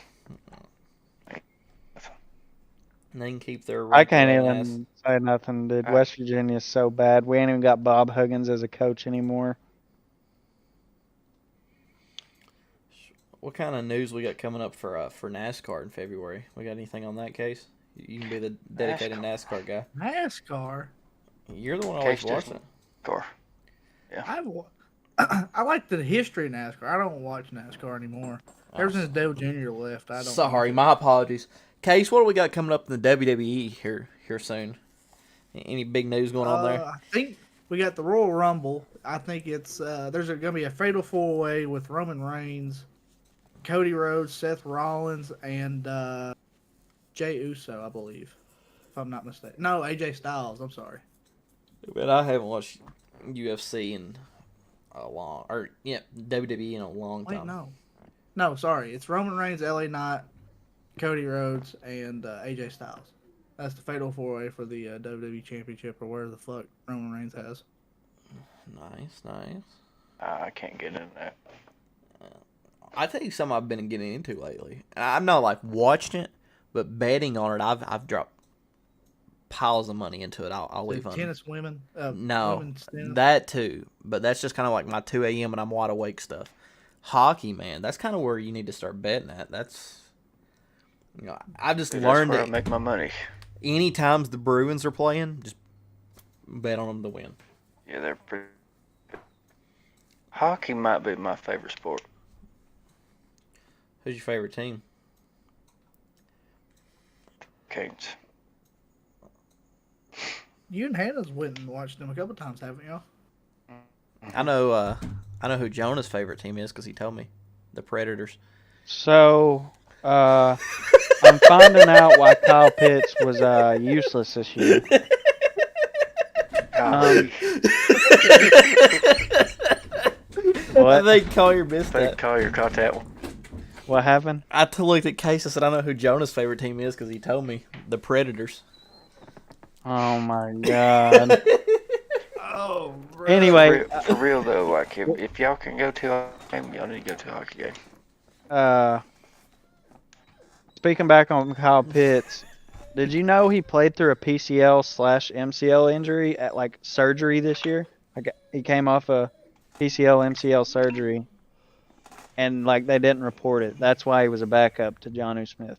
And they can keep their... I can't ass. even say nothing, dude. West Virginia's so bad. We ain't even got Bob Huggins as a coach anymore. What kind of news we got coming up for NASCAR in February? We got anything on that case? You can be the dedicated NASCAR guy. NASCAR. You're the one always Case watching doesn't- it. Car. I like the history of NASCAR. I don't watch NASCAR anymore. Ever since Dale Jr. left, I don't. Sorry, watch my apologies. Case, what do we got coming up in the WWE here soon? Any big news going on there? I think we got the Royal Rumble. I think it's there's going to be a fatal 4-way with Roman Reigns, Cody Rhodes, Seth Rollins, and Jey Uso, I believe, if I'm not mistaken. No, AJ Styles. I'm sorry. But I haven't watched UFC in a long, WWE in a long time. Wait, no. No, sorry. It's Roman Reigns, LA Knight, Cody Rhodes, and AJ Styles. That's the fatal four-way for the WWE Championship or whatever the fuck Roman Reigns has. Nice. I can't get into that. I tell you something I've been getting into lately. I'm not like watching it, but betting on it, I've dropped piles of money into it. I'll leave on Tennis women. No, women's tennis. that too. But that's just kind of like my 2 a.m. and I'm wide awake stuff. Hockey, man, that's kind of where you need to start betting at. That's, I just Dude, learned that's where that I make my money. any times the Bruins are playing, just bet on them to win. Yeah, they're pretty. Hockey might be my favorite sport. Who's your favorite team? Canes. You and Hannah's went and watched them a couple times, haven't y'all? I know who Jonah's favorite team is because he told me, the Predators. So, I'm finding out why Kyle Pitts was useless this year. What? I think Collier missed I that. think Collier caught that one. What happened? I looked at Case and said, I know who Jonah's favorite team is because he told me, the Predators. Oh my god. Oh, bro. Anyway, For real though, like if y'all can go to a game, y'all need to go to a hockey game. Speaking back on Kyle Pitts, did you know he played through a PCL/MCL injury at like surgery this year? Like he came off a PCL/MCL surgery, and like they didn't report it. That's why he was a backup to Jonnu Smith.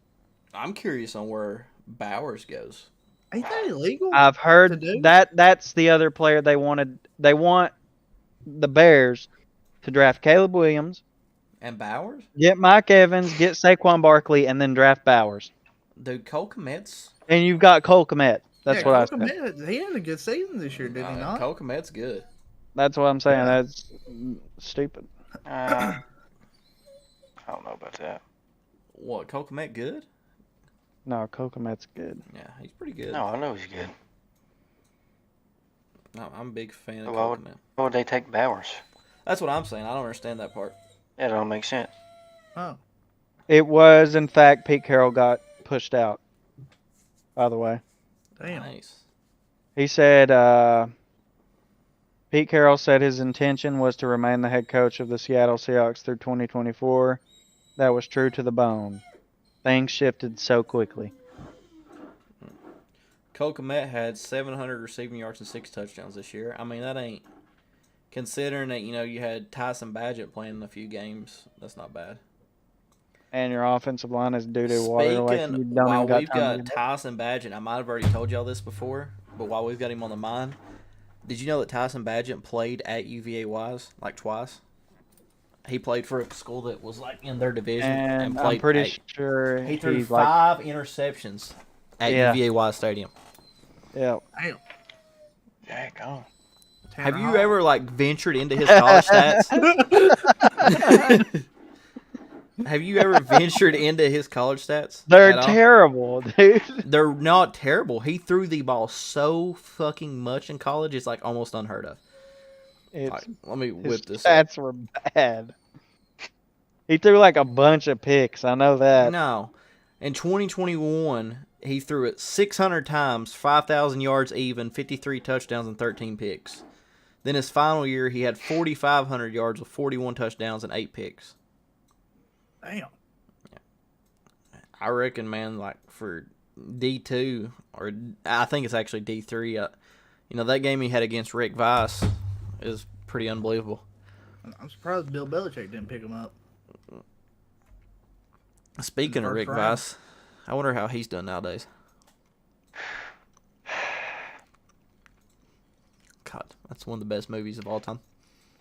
I'm curious on where Bowers goes. Ain't that illegal? I've to heard do? that's the other player they wanted. They want the Bears to draft Caleb Williams, And Bowers? get Mike Evans, get Saquon Barkley, and then draft Bowers. Dude, Cole Kmet's... And you've got Cole Kmet. That's what I Cole said. Kmet, he had a good season this year, did he not? Cole Kmet's good. That's what I'm saying. Yeah. That's stupid. I don't know about that. What, Cole Kmet good? No, Cole Kmet's good. Yeah, he's pretty good. No, I know he's good. No, I'm a big fan of Why Cole would- Kmet. Why would they take Bowers? That's what I'm saying. I don't understand that part. That don't make sense. Oh, It was, in fact, Pete Carroll got pushed out, by the way. damn. Nice. He said, Pete Carroll said his intention was to remain the head coach of the Seattle Seahawks through 2024. That was true to the bone. Things shifted so quickly. Cole Kmet had 700 receiving yards and 6 touchdowns this year. I mean, that ain't... Considering that, you had Tyson Badgett playing in a few games, that's not bad. And your offensive line is doo-doo water. Like you Speaking, don't while even we've got time to got get it. Tyson Badgett, I might have already told y'all this before, but while we've got him on the mind, did you know that Tyson Badgett played at UVA Wise, like twice? He played for a school that was like in their division And played I'm pretty sure He threw he's like, 5 interceptions at Yeah. UVA Wise Stadium. yeah. Damn. Daggone. Have you Tanner ever like ventured into his college stats? Have you ever ventured into his college stats? They're at all? terrible, dude. They're not terrible. He threw the ball so fucking much in college, it's like almost unheard of. It's, Like, let me his whip this up. stats were bad. He threw like a bunch of picks. I know that. No. In 2021, he threw it 600 times, 5,000 yards even, 53 touchdowns, and 13 picks. Then his final year, he had 4,500 yards with 41 touchdowns and 8 picks. Damn. I reckon, man, like for D2, or I think it's actually D3, that game he had against Rick Vice is pretty unbelievable. I'm surprised Bill Belichick didn't pick him up. Speaking of First Rick round. Vice, I wonder how he's done nowadays. God, that's one of the best movies of all time.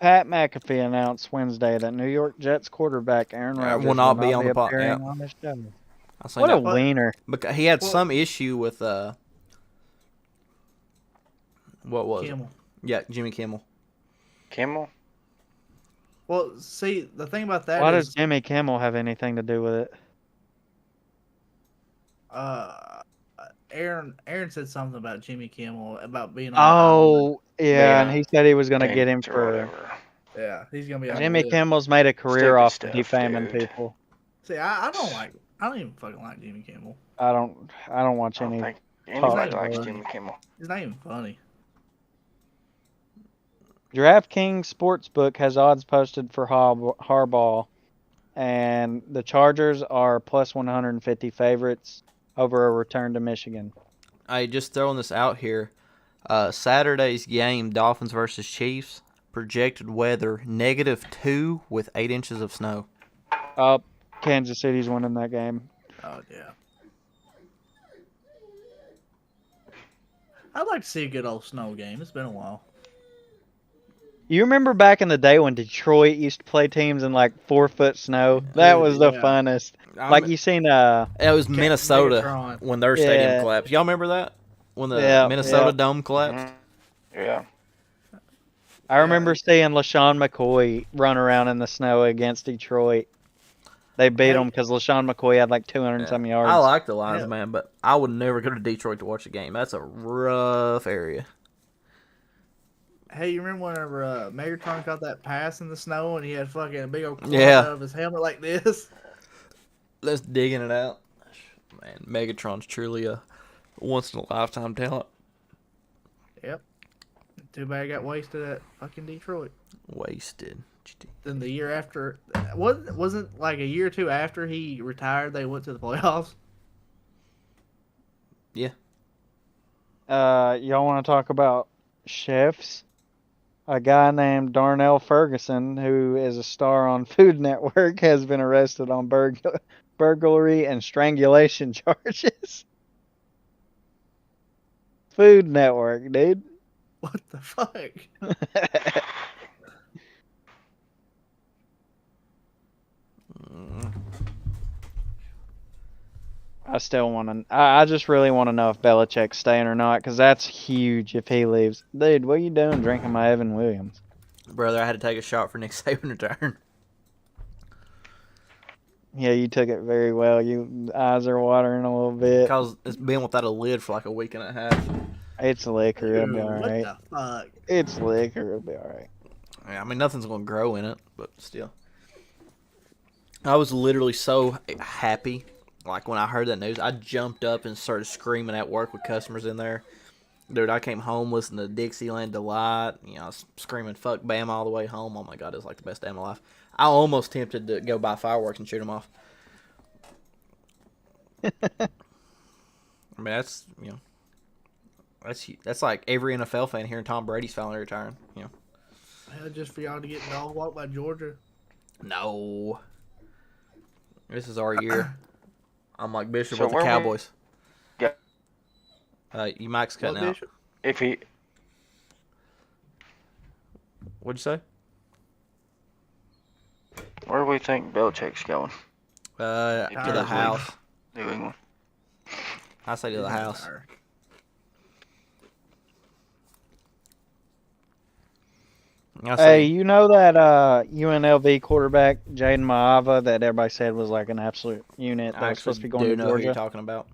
Pat McAfee announced Wednesday that New York Jets quarterback Aaron Rodgers will not be on the appearing pod. on the show. I seen What a that. wiener! Because he had Well- some issue with what was Kimmel. it? Yeah, Jimmy Kimmel. Kimmel? Well, see, the thing about that Why is, does Jimmy Kimmel have anything to do with it? Aaron said something about Jimmy Kimmel about being on Oh, yeah, and he said he was going to Games get him or for whatever. Yeah, he's gonna be. Jimmy unreal. Kimmel's made a career Stupid off stuff, defaming dude. people. See, I don't even fucking like Jimmy Kimmel. I don't watch I don't any. think Talk anybody about likes it. Jimmy Kimmel. He's not even funny. DraftKings Sportsbook has odds posted for Harbaugh, and the Chargers are plus 150 favorites over a return to Michigan. Hey, just throwing this out here. Saturday's game, Dolphins versus Chiefs, projected weather -2 with 8 inches of snow. Kansas City's winning that game. Oh yeah. I'd like to see a good old snow game. It's been a while. You remember back in the day when Detroit used to play teams in like 4-foot snow? That was the Yeah. funnest. Like you seen It was Minnesota Megatron. when their stadium Yeah. collapsed. Y'all remember that? When the Yeah, Minnesota yeah. Dome collapsed? Yeah. I remember seeing LaShawn McCoy run around in the snow against Detroit. They beat him because LaShawn McCoy had like 200 and some yards. I like the Lions, Yeah. man, but I would never go to Detroit to watch a game. That's a rough area. Hey, you remember whenever Megatron caught that pass in the snow and he had fucking a big old clump Yeah. of his helmet like this? Let's digging it out. Man, Megatron's truly a once-in-a-lifetime talent. Yep. Too bad I got wasted at fucking Detroit. Wasted. Then the year after, wasn't like a year or two after he retired, they went to the playoffs. Y'all want to talk about chefs? A guy named Darnell Ferguson, who is a star on Food Network, has been arrested on burglary and strangulation charges. Food Network, dude. What the fuck? I still want to. I just really want to know if Belichick's staying or not, because that's huge if he leaves. Dude, what are you doing drinking my Evan Williams? Brother, I had to take a shot for Nick Saban return. Yeah, you took it very well. You eyes are watering a little bit. Because it's been without a lid for like a week and a half. It's liquor. It'll be Dude, all what right. the fuck? It's liquor. It'll be all right. Yeah, I mean, nothing's going to grow in it, but still. I was literally so happy. Like, when I heard that news, I jumped up and started screaming at work with customers in there. Dude, I came home listening to Dixieland Delight. You know, I was screaming fuck Bama all the way home. Oh, my God, it was like the best day of my life. I almost tempted to go buy fireworks and shoot them off. I mean, that's, you know, that's like every NFL fan hearing Tom Brady's finally retiring, you know. Hell, just for y'all to get dog walked by Georgia. No. This is our year. I'm like Bishop So with the where we- Cowboys. Yeah. Your mic's cutting What, out. Bishop? If he What'd you say? Where do we think Belichick's going? To the Tires house. New England. I say to the house. I Hey, say, you know that UNLV quarterback Jaden Maava that everybody said was like an absolute unit that I was supposed to actually be going do to know who you're Georgia? talking about.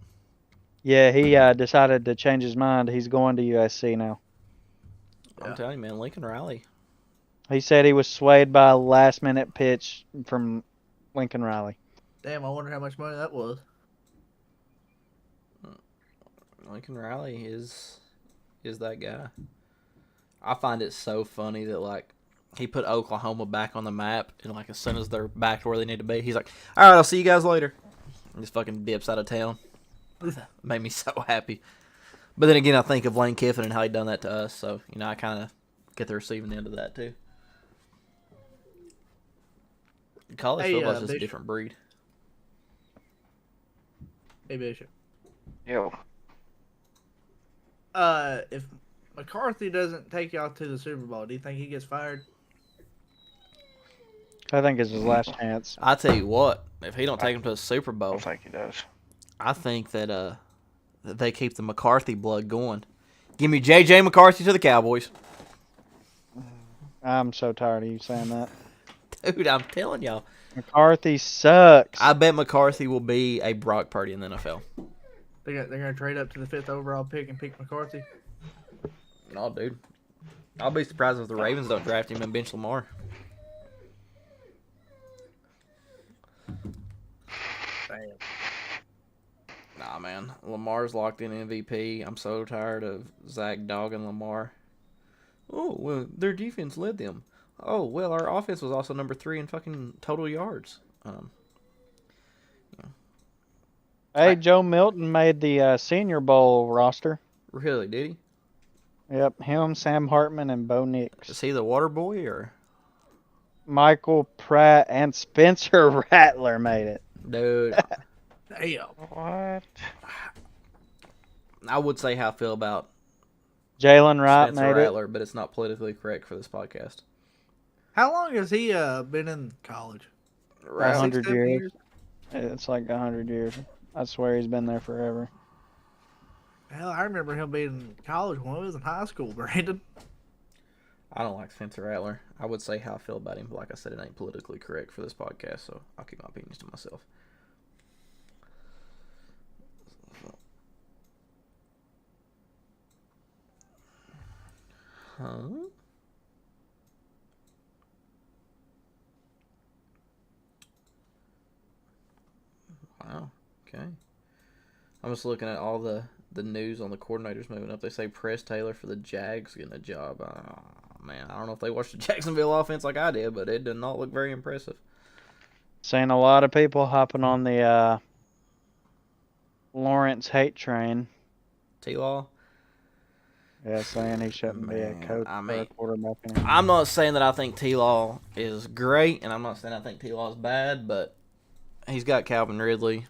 Yeah, he decided to change his mind. He's going to USC now. I'm telling you, man, Lincoln Riley. He said he was swayed by a last-minute pitch from Lincoln Riley. Damn, I wonder how much money that was. Lincoln Riley is that guy. I find it so funny that, like, he put Oklahoma back on the map, and, like, as soon as they're back to where they need to be, he's like, all right, I'll see you guys later. And just fucking dips out of town. Made me so happy. But then again, I think of Lane Kiffin and how he done that to us, so, you know, I kind of get the receiving end of that, too. College Hey, football's just a Bishop. different breed. Hey, Bishop. Yo. If McCarthy doesn't take y'all to the Super Bowl, do you think he gets fired? I think it's his last chance. I tell you what, if he don't take him to the Super I Bowl, don't think he does. I think that that they keep the McCarthy blood going. Give me J.J. McCarthy to the Cowboys. I'm so tired of you saying that. Dude, I'm telling y'all. McCarthy sucks. I bet McCarthy will be a Brock Purdy in the NFL. They're gonna trade up to the 5th overall pick and pick McCarthy. No, dude. I'll be surprised if the Ravens don't draft him and bench Lamar. Nah, man. Lamar's locked in MVP. I'm so tired of Zach dogging Lamar. Oh, well, their defense led them. Oh, well, our offense was also number 3 in fucking total yards. Hey, Joe Milton made the Senior Bowl roster. Really, did he? Yep, him, Sam Hartman, and Bo Nix. Is he the water boy or? Michael Pratt and Spencer Rattler made it. Dude, Damn. What? I would say how I feel about Jalen Wright Spencer made Rattler, but it's not politically correct for this podcast. How long has he been in college? it. Right. 100 6, 7 years. It's like 100 years. I swear he's been there forever. Hell, I remember him being in college when he was in high school, Brandon. I don't like Spencer Rattler. I would say how I feel about him, but like I said, it ain't politically correct for this podcast, so I'll keep my opinions to myself. Huh? Wow. Okay. I'm just looking at all the news on the coordinators moving up. They say Press Taylor for the Jags getting a job. Man, I don't know if they watched the Jacksonville offense like I did, but it did not look very impressive. Seeing a lot of people hopping on the Lawrence hate train. T-Law? Yeah, saying he shouldn't be a Man, coach I or a mean, quarterback anymore. I'm not saying that I think T-Law is great, and I'm not saying I think T-Law is bad, but he's got Calvin Ridley.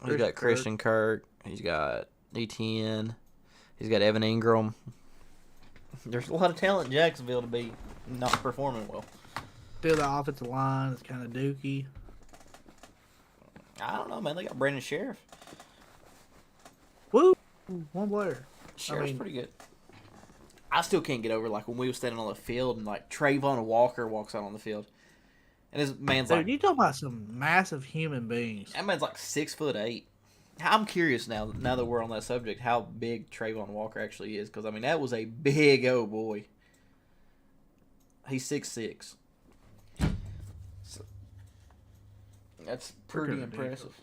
He's got Christian Kirk. He's got ETN. He's got Evan Ingram. There's a lot of talent in Jacksonville to be not performing well. Still, the offensive line is kind of dookie. I don't know, man. They got Brandon Sheriff. Woo! One player. Sheriff's pretty good. I still can't get over like when we were standing on the field and like Trayvon Walker walks out on the field, and his man's Dude, like, you talking about some massive human beings. that man's like 6'8". I'm curious now that we're on that subject, how big Trayvon Walker actually is, because I mean that was a big old boy. He's 6'6". So, that's pretty Freaking impressive.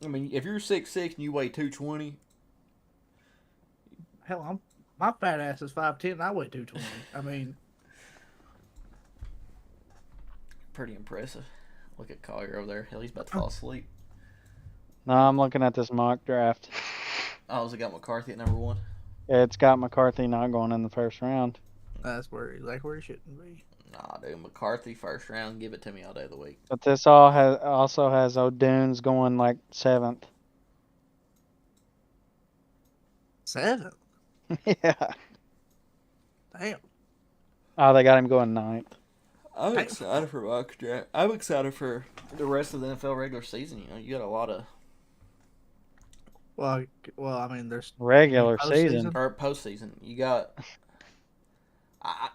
I mean, if you're 6'6" and you weigh 220, Hell, my fat ass is 5'10", and I weigh 220. I mean, pretty impressive. Look at Collier over there. Hell, he's about to fall asleep. No, I'm looking at this mock draft. Oh, has it got McCarthy at number 1? It's got McCarthy not going in the first round. that's exactly where he shouldn't be. Nah, dude, McCarthy first round. Give it to me all day of the week. But this also has O'Dunes going like 7th. 7? Yeah. Damn. Oh, they got him going 9th. I'm excited for mock draft. I'm excited for the rest of the NFL regular season. You know, you got a lot of Well, I mean, there's Regular Postseason? season. or postseason. You got,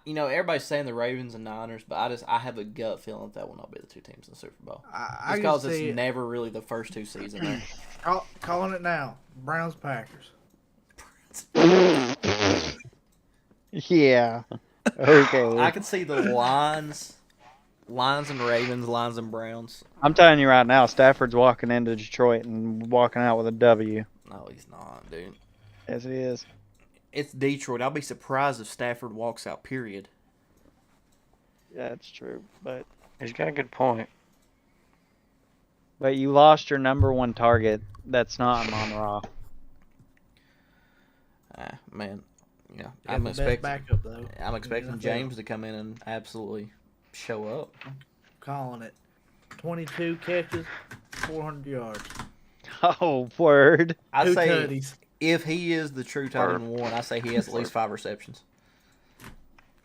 everybody's saying the Ravens and Niners, but I have a gut feeling that will not be the two teams in the Super Bowl. I can Because see it's never really the first two seeds in there. calling it now. Browns Packers. Yeah. Okay. I can see the Lions and Ravens, Lions and Browns. I'm telling you right now, Stafford's walking into Detroit and walking out with a W. No, he's not, dude. Yes, he is. It's Detroit. I'll be surprised if Stafford walks out, period. Yeah, that's true. But He's got a good point. you lost your number 1 target. That's not Amon Ra. Man, yeah. Got I'm the best expecting backup, though. I'm expecting NFL. James to come in and absolutely show up. Calling it. 22 catches, 400 yards. Oh, word. I 2 say tutties. if he is the true tight end 1, I say he has at least 5 receptions.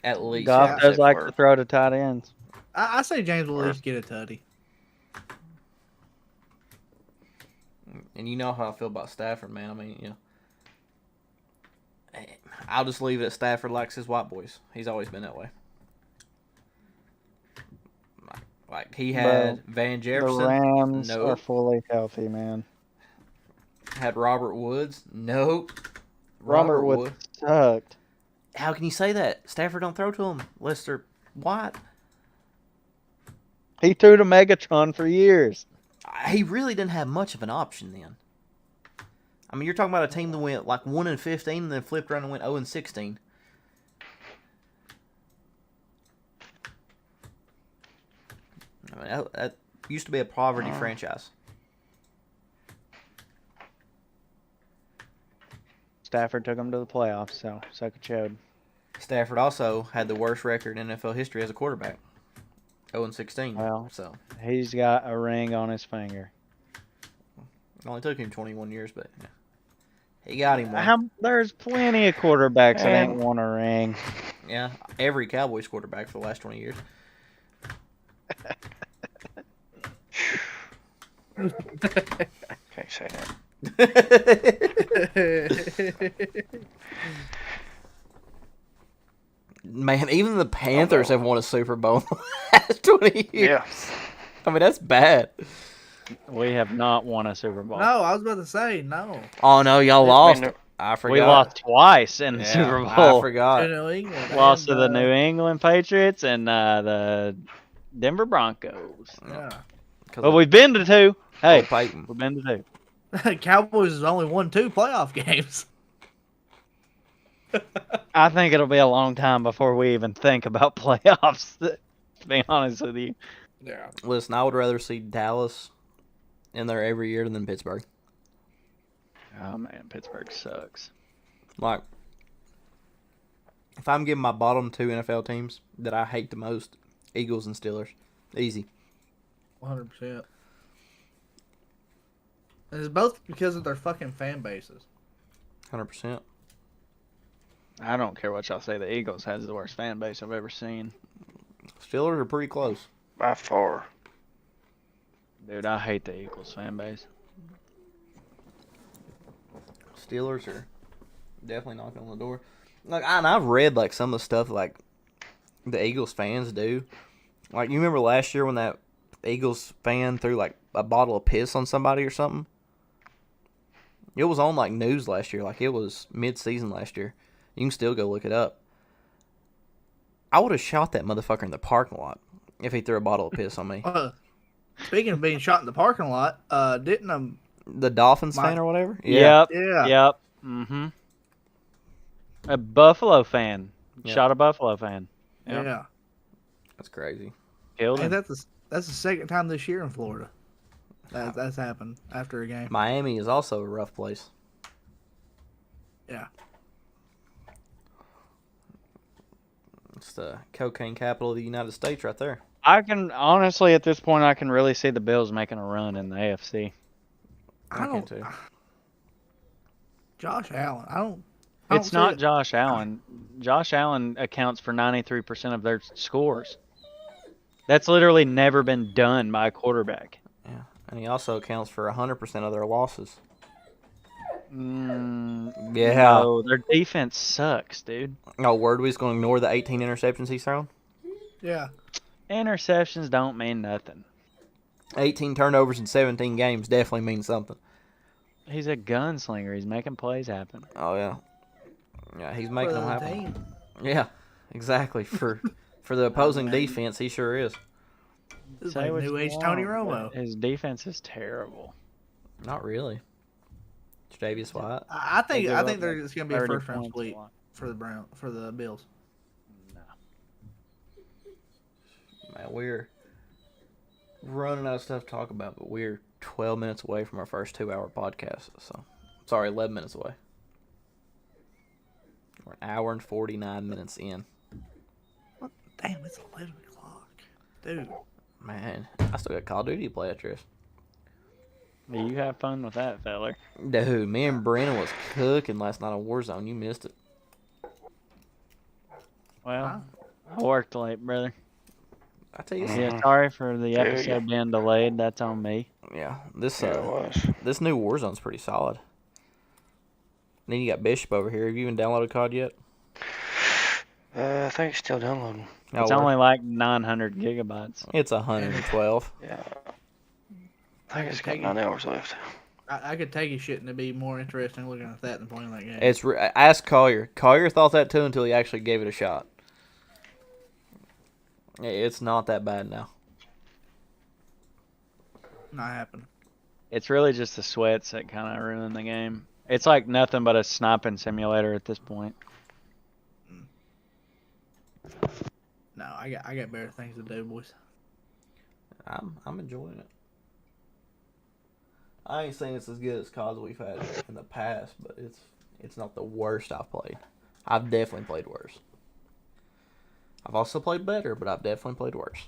At least. Goff yeah, does said like word. to throw to tight ends. I say James will at least get a tutty. And you know how I feel about Stafford, man. I mean, you know. I'll just leave it at Stafford likes his white boys. He's always been that way. Like he had Van Jefferson. The Rams Nope. are fully healthy, man. Had Robert Woods. Nope. Robert Woods sucked. How can you say that? Stafford don't throw to him. Lester White. He threw to Megatron for years. He really didn't have much of an option then. I mean, you're talking about a team that went like 1-15 and then flipped around and went 0-16. I mean, that used to be a poverty franchise. Stafford took him to the playoffs, so suck it showed. Stafford also had the worst record in NFL history as a quarterback. 0-16. Well, so he's got a ring on his finger. it only took him 21 years, but yeah. He got him one. There's plenty of quarterbacks that ain't won a ring. Yeah, every Cowboys quarterback for the last 20 years. Can't say that. Man, even the Panthers have won a Super Bowl in the last 20 years. Yeah. I mean, that's bad. We have not won a Super Bowl. No, I was about to say no. Oh, no, y'all lost. I forgot. We lost twice in the Super Bowl. I forgot. To New England. Lost to the New England Patriots and the Denver Broncos. Yeah. But we've been to two. Hey, Peyton. we've been to two. Cowboys has only won 2 playoff games. I think it'll be a long time before we even think about playoffs, to be honest with you. Yeah. Listen, I would rather see Dallas in there every year than Pittsburgh. Oh, man, Pittsburgh sucks. Like, if I'm giving my bottom 2 NFL teams that I hate the most, Eagles and Steelers. Easy. 100%. And it's both because of their fucking fan bases. 100%. I don't care what y'all say. The Eagles has the worst fan base I've ever seen. Steelers are pretty close. By far. Dude, I hate the Eagles fan base. Steelers are definitely knocking on the door. Like, and I've read like some of the stuff like the Eagles fans do. Like, you remember last year when that Eagles fan threw like a bottle of piss on somebody or something? It was on like news last year. Like, it was mid-season last year. You can still go look it up. I would have shot that motherfucker in the parking lot if he threw a bottle of piss on me. Speaking of being shot in the parking lot, didn't The Dolphins fan or whatever? Yep. Yeah. Yep. Mm-hmm. A Buffalo fan. Yep. Shot a Buffalo fan. Yep. Yeah. That's crazy. Killed Hey, him. that's the second time this year in Florida that's happened after a game. Miami is also a rough place. Yeah. It's the cocaine capital of the United States right there. I can honestly, at this point, I can really see the Bills making a run in the AFC. I can don't. too. Josh Allen. I don't It's see not it. Josh Allen. Josh Allen accounts for 93% of their scores. That's literally never been done by a quarterback. Yeah, and he also accounts for 100% of their losses. Yeah. No, their defense sucks, dude. Oh, Wordwe's going to ignore the 18 interceptions he's thrown? Yeah. Interceptions don't mean nothing. 18 turnovers in 17 games definitely means something. He's a gunslinger. He's making plays happen. Oh, yeah. Yeah, he's making For them the happen. team. Yeah, exactly. For the opposing defense, he sure is. This is Say like what new you age Tony want, Romo. but his defense is terrible. Not really. Javius White. I think They give up there's going to be a 30 first round points a split lot. for the Bills. No. Man, we're running out of stuff to talk about, but we're 12 minutes away from our first 2-hour podcast. So, sorry, 11 minutes away. We're an hour and 49 minutes in. Damn, it's 11 o'clock. Dude. Man, I still got Call of Duty to play after this. You have fun with that, feller. Dude, me and Brennan was cooking last night on Warzone. You missed it. Well, I worked late, brother. I tell you, Yeah, sorry for the Yeah, episode being delayed. That's on me. yeah, this Yeah, it was. this new Warzone's pretty solid. Then you got Bishop over here. Have you even downloaded COD yet? I think it's still downloading. No, It's only like 900 gigabytes. it's 112. Yeah. I think it's got 9 hours left. I could take a shit and it'd be more interesting looking at that than playing that game. It's ask Collier. Collier thought that too until he actually gave it a shot. It's not that bad now. Not happening. It's really just the sweats that kind of ruin the game. It's like nothing but a sniping simulator at this point. No, I got better things to do, boys. I'm enjoying it. I ain't saying it's as good as COD we've had in the past, but it's not the worst I've played. I've definitely played worse. I've also played better, but I've definitely played worse.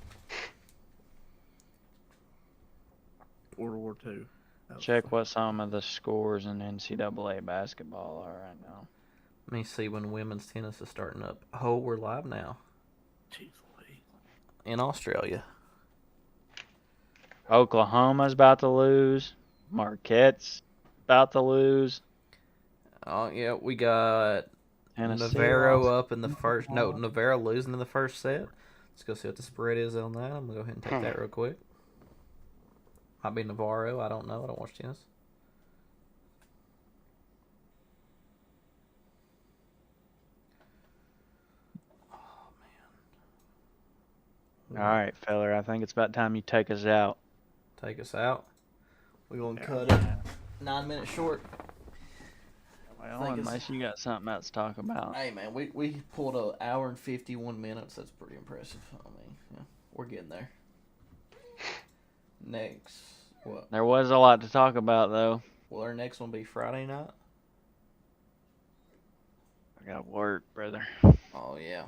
World War II. Check what some of the scores in NCAA basketball are right now. Let me see when women's tennis is starting up. Oh, we're live now. Jeez Louise. In Australia. Oklahoma's about to lose. Marquette's about to lose. Oh, yeah, we got Tennessee Navarro lost. up in the first. No, Navarro losing in the first set. Let's go see what the spread is on that. I'm going to go ahead and take that real quick. Might be Navarro. I don't know. I don't watch tennis. Oh, man. All right, feller. I think it's about time you take us out. Take us out. We're going to cut it 9 minutes short. Well, unless you got something else to talk about. Hey, man, we pulled an hour and 51 minutes. That's pretty impressive. I mean, yeah, we're getting there. Next, what? There was a lot to talk about, though. Will our next one be Friday night? I got work, brother. Oh, yeah.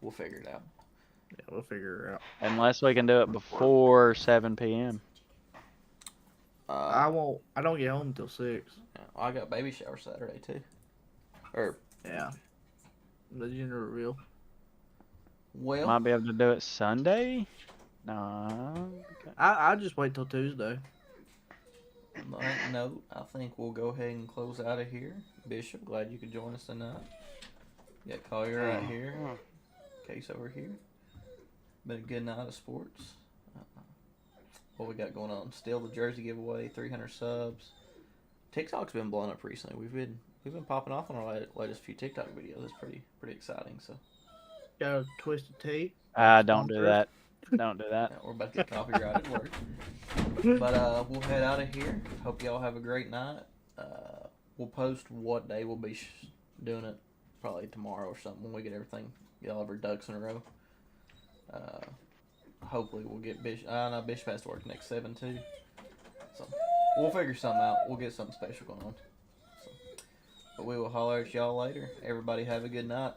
We'll figure it out. Yeah, we'll figure it out. Unless we can do it before 7 p.m. I won't. I don't get home until 6. Yeah, I got baby shower Saturday, too. Or, Yeah. The gender reveal. well, Might be able to do it Sunday? No. I'll just wait till Tuesday. on that note, I think we'll go ahead and close out of here. Bishop, glad you could join us tonight. Got Collier right here. Case over here. Been a good night of sports. What we got going on? Still the jersey giveaway, 300 subs. TikTok's been blowing up recently. We've been popping off on our latest few TikTok videos. It's pretty exciting. So Got a Twisted Tea. Don't do that. Don't do that. yeah, we're about to get copyrighted work. But we'll head out of here. Hope y'all have a great night. We'll post what day we'll be doing it. Probably tomorrow or something when we get all of our ducks in a row. Hopefully we'll get Bishop. I know Bishop has to work next 7 too. So we'll figure something out. We'll get something special going on. So, but we will holler at y'all later. Everybody have a good night.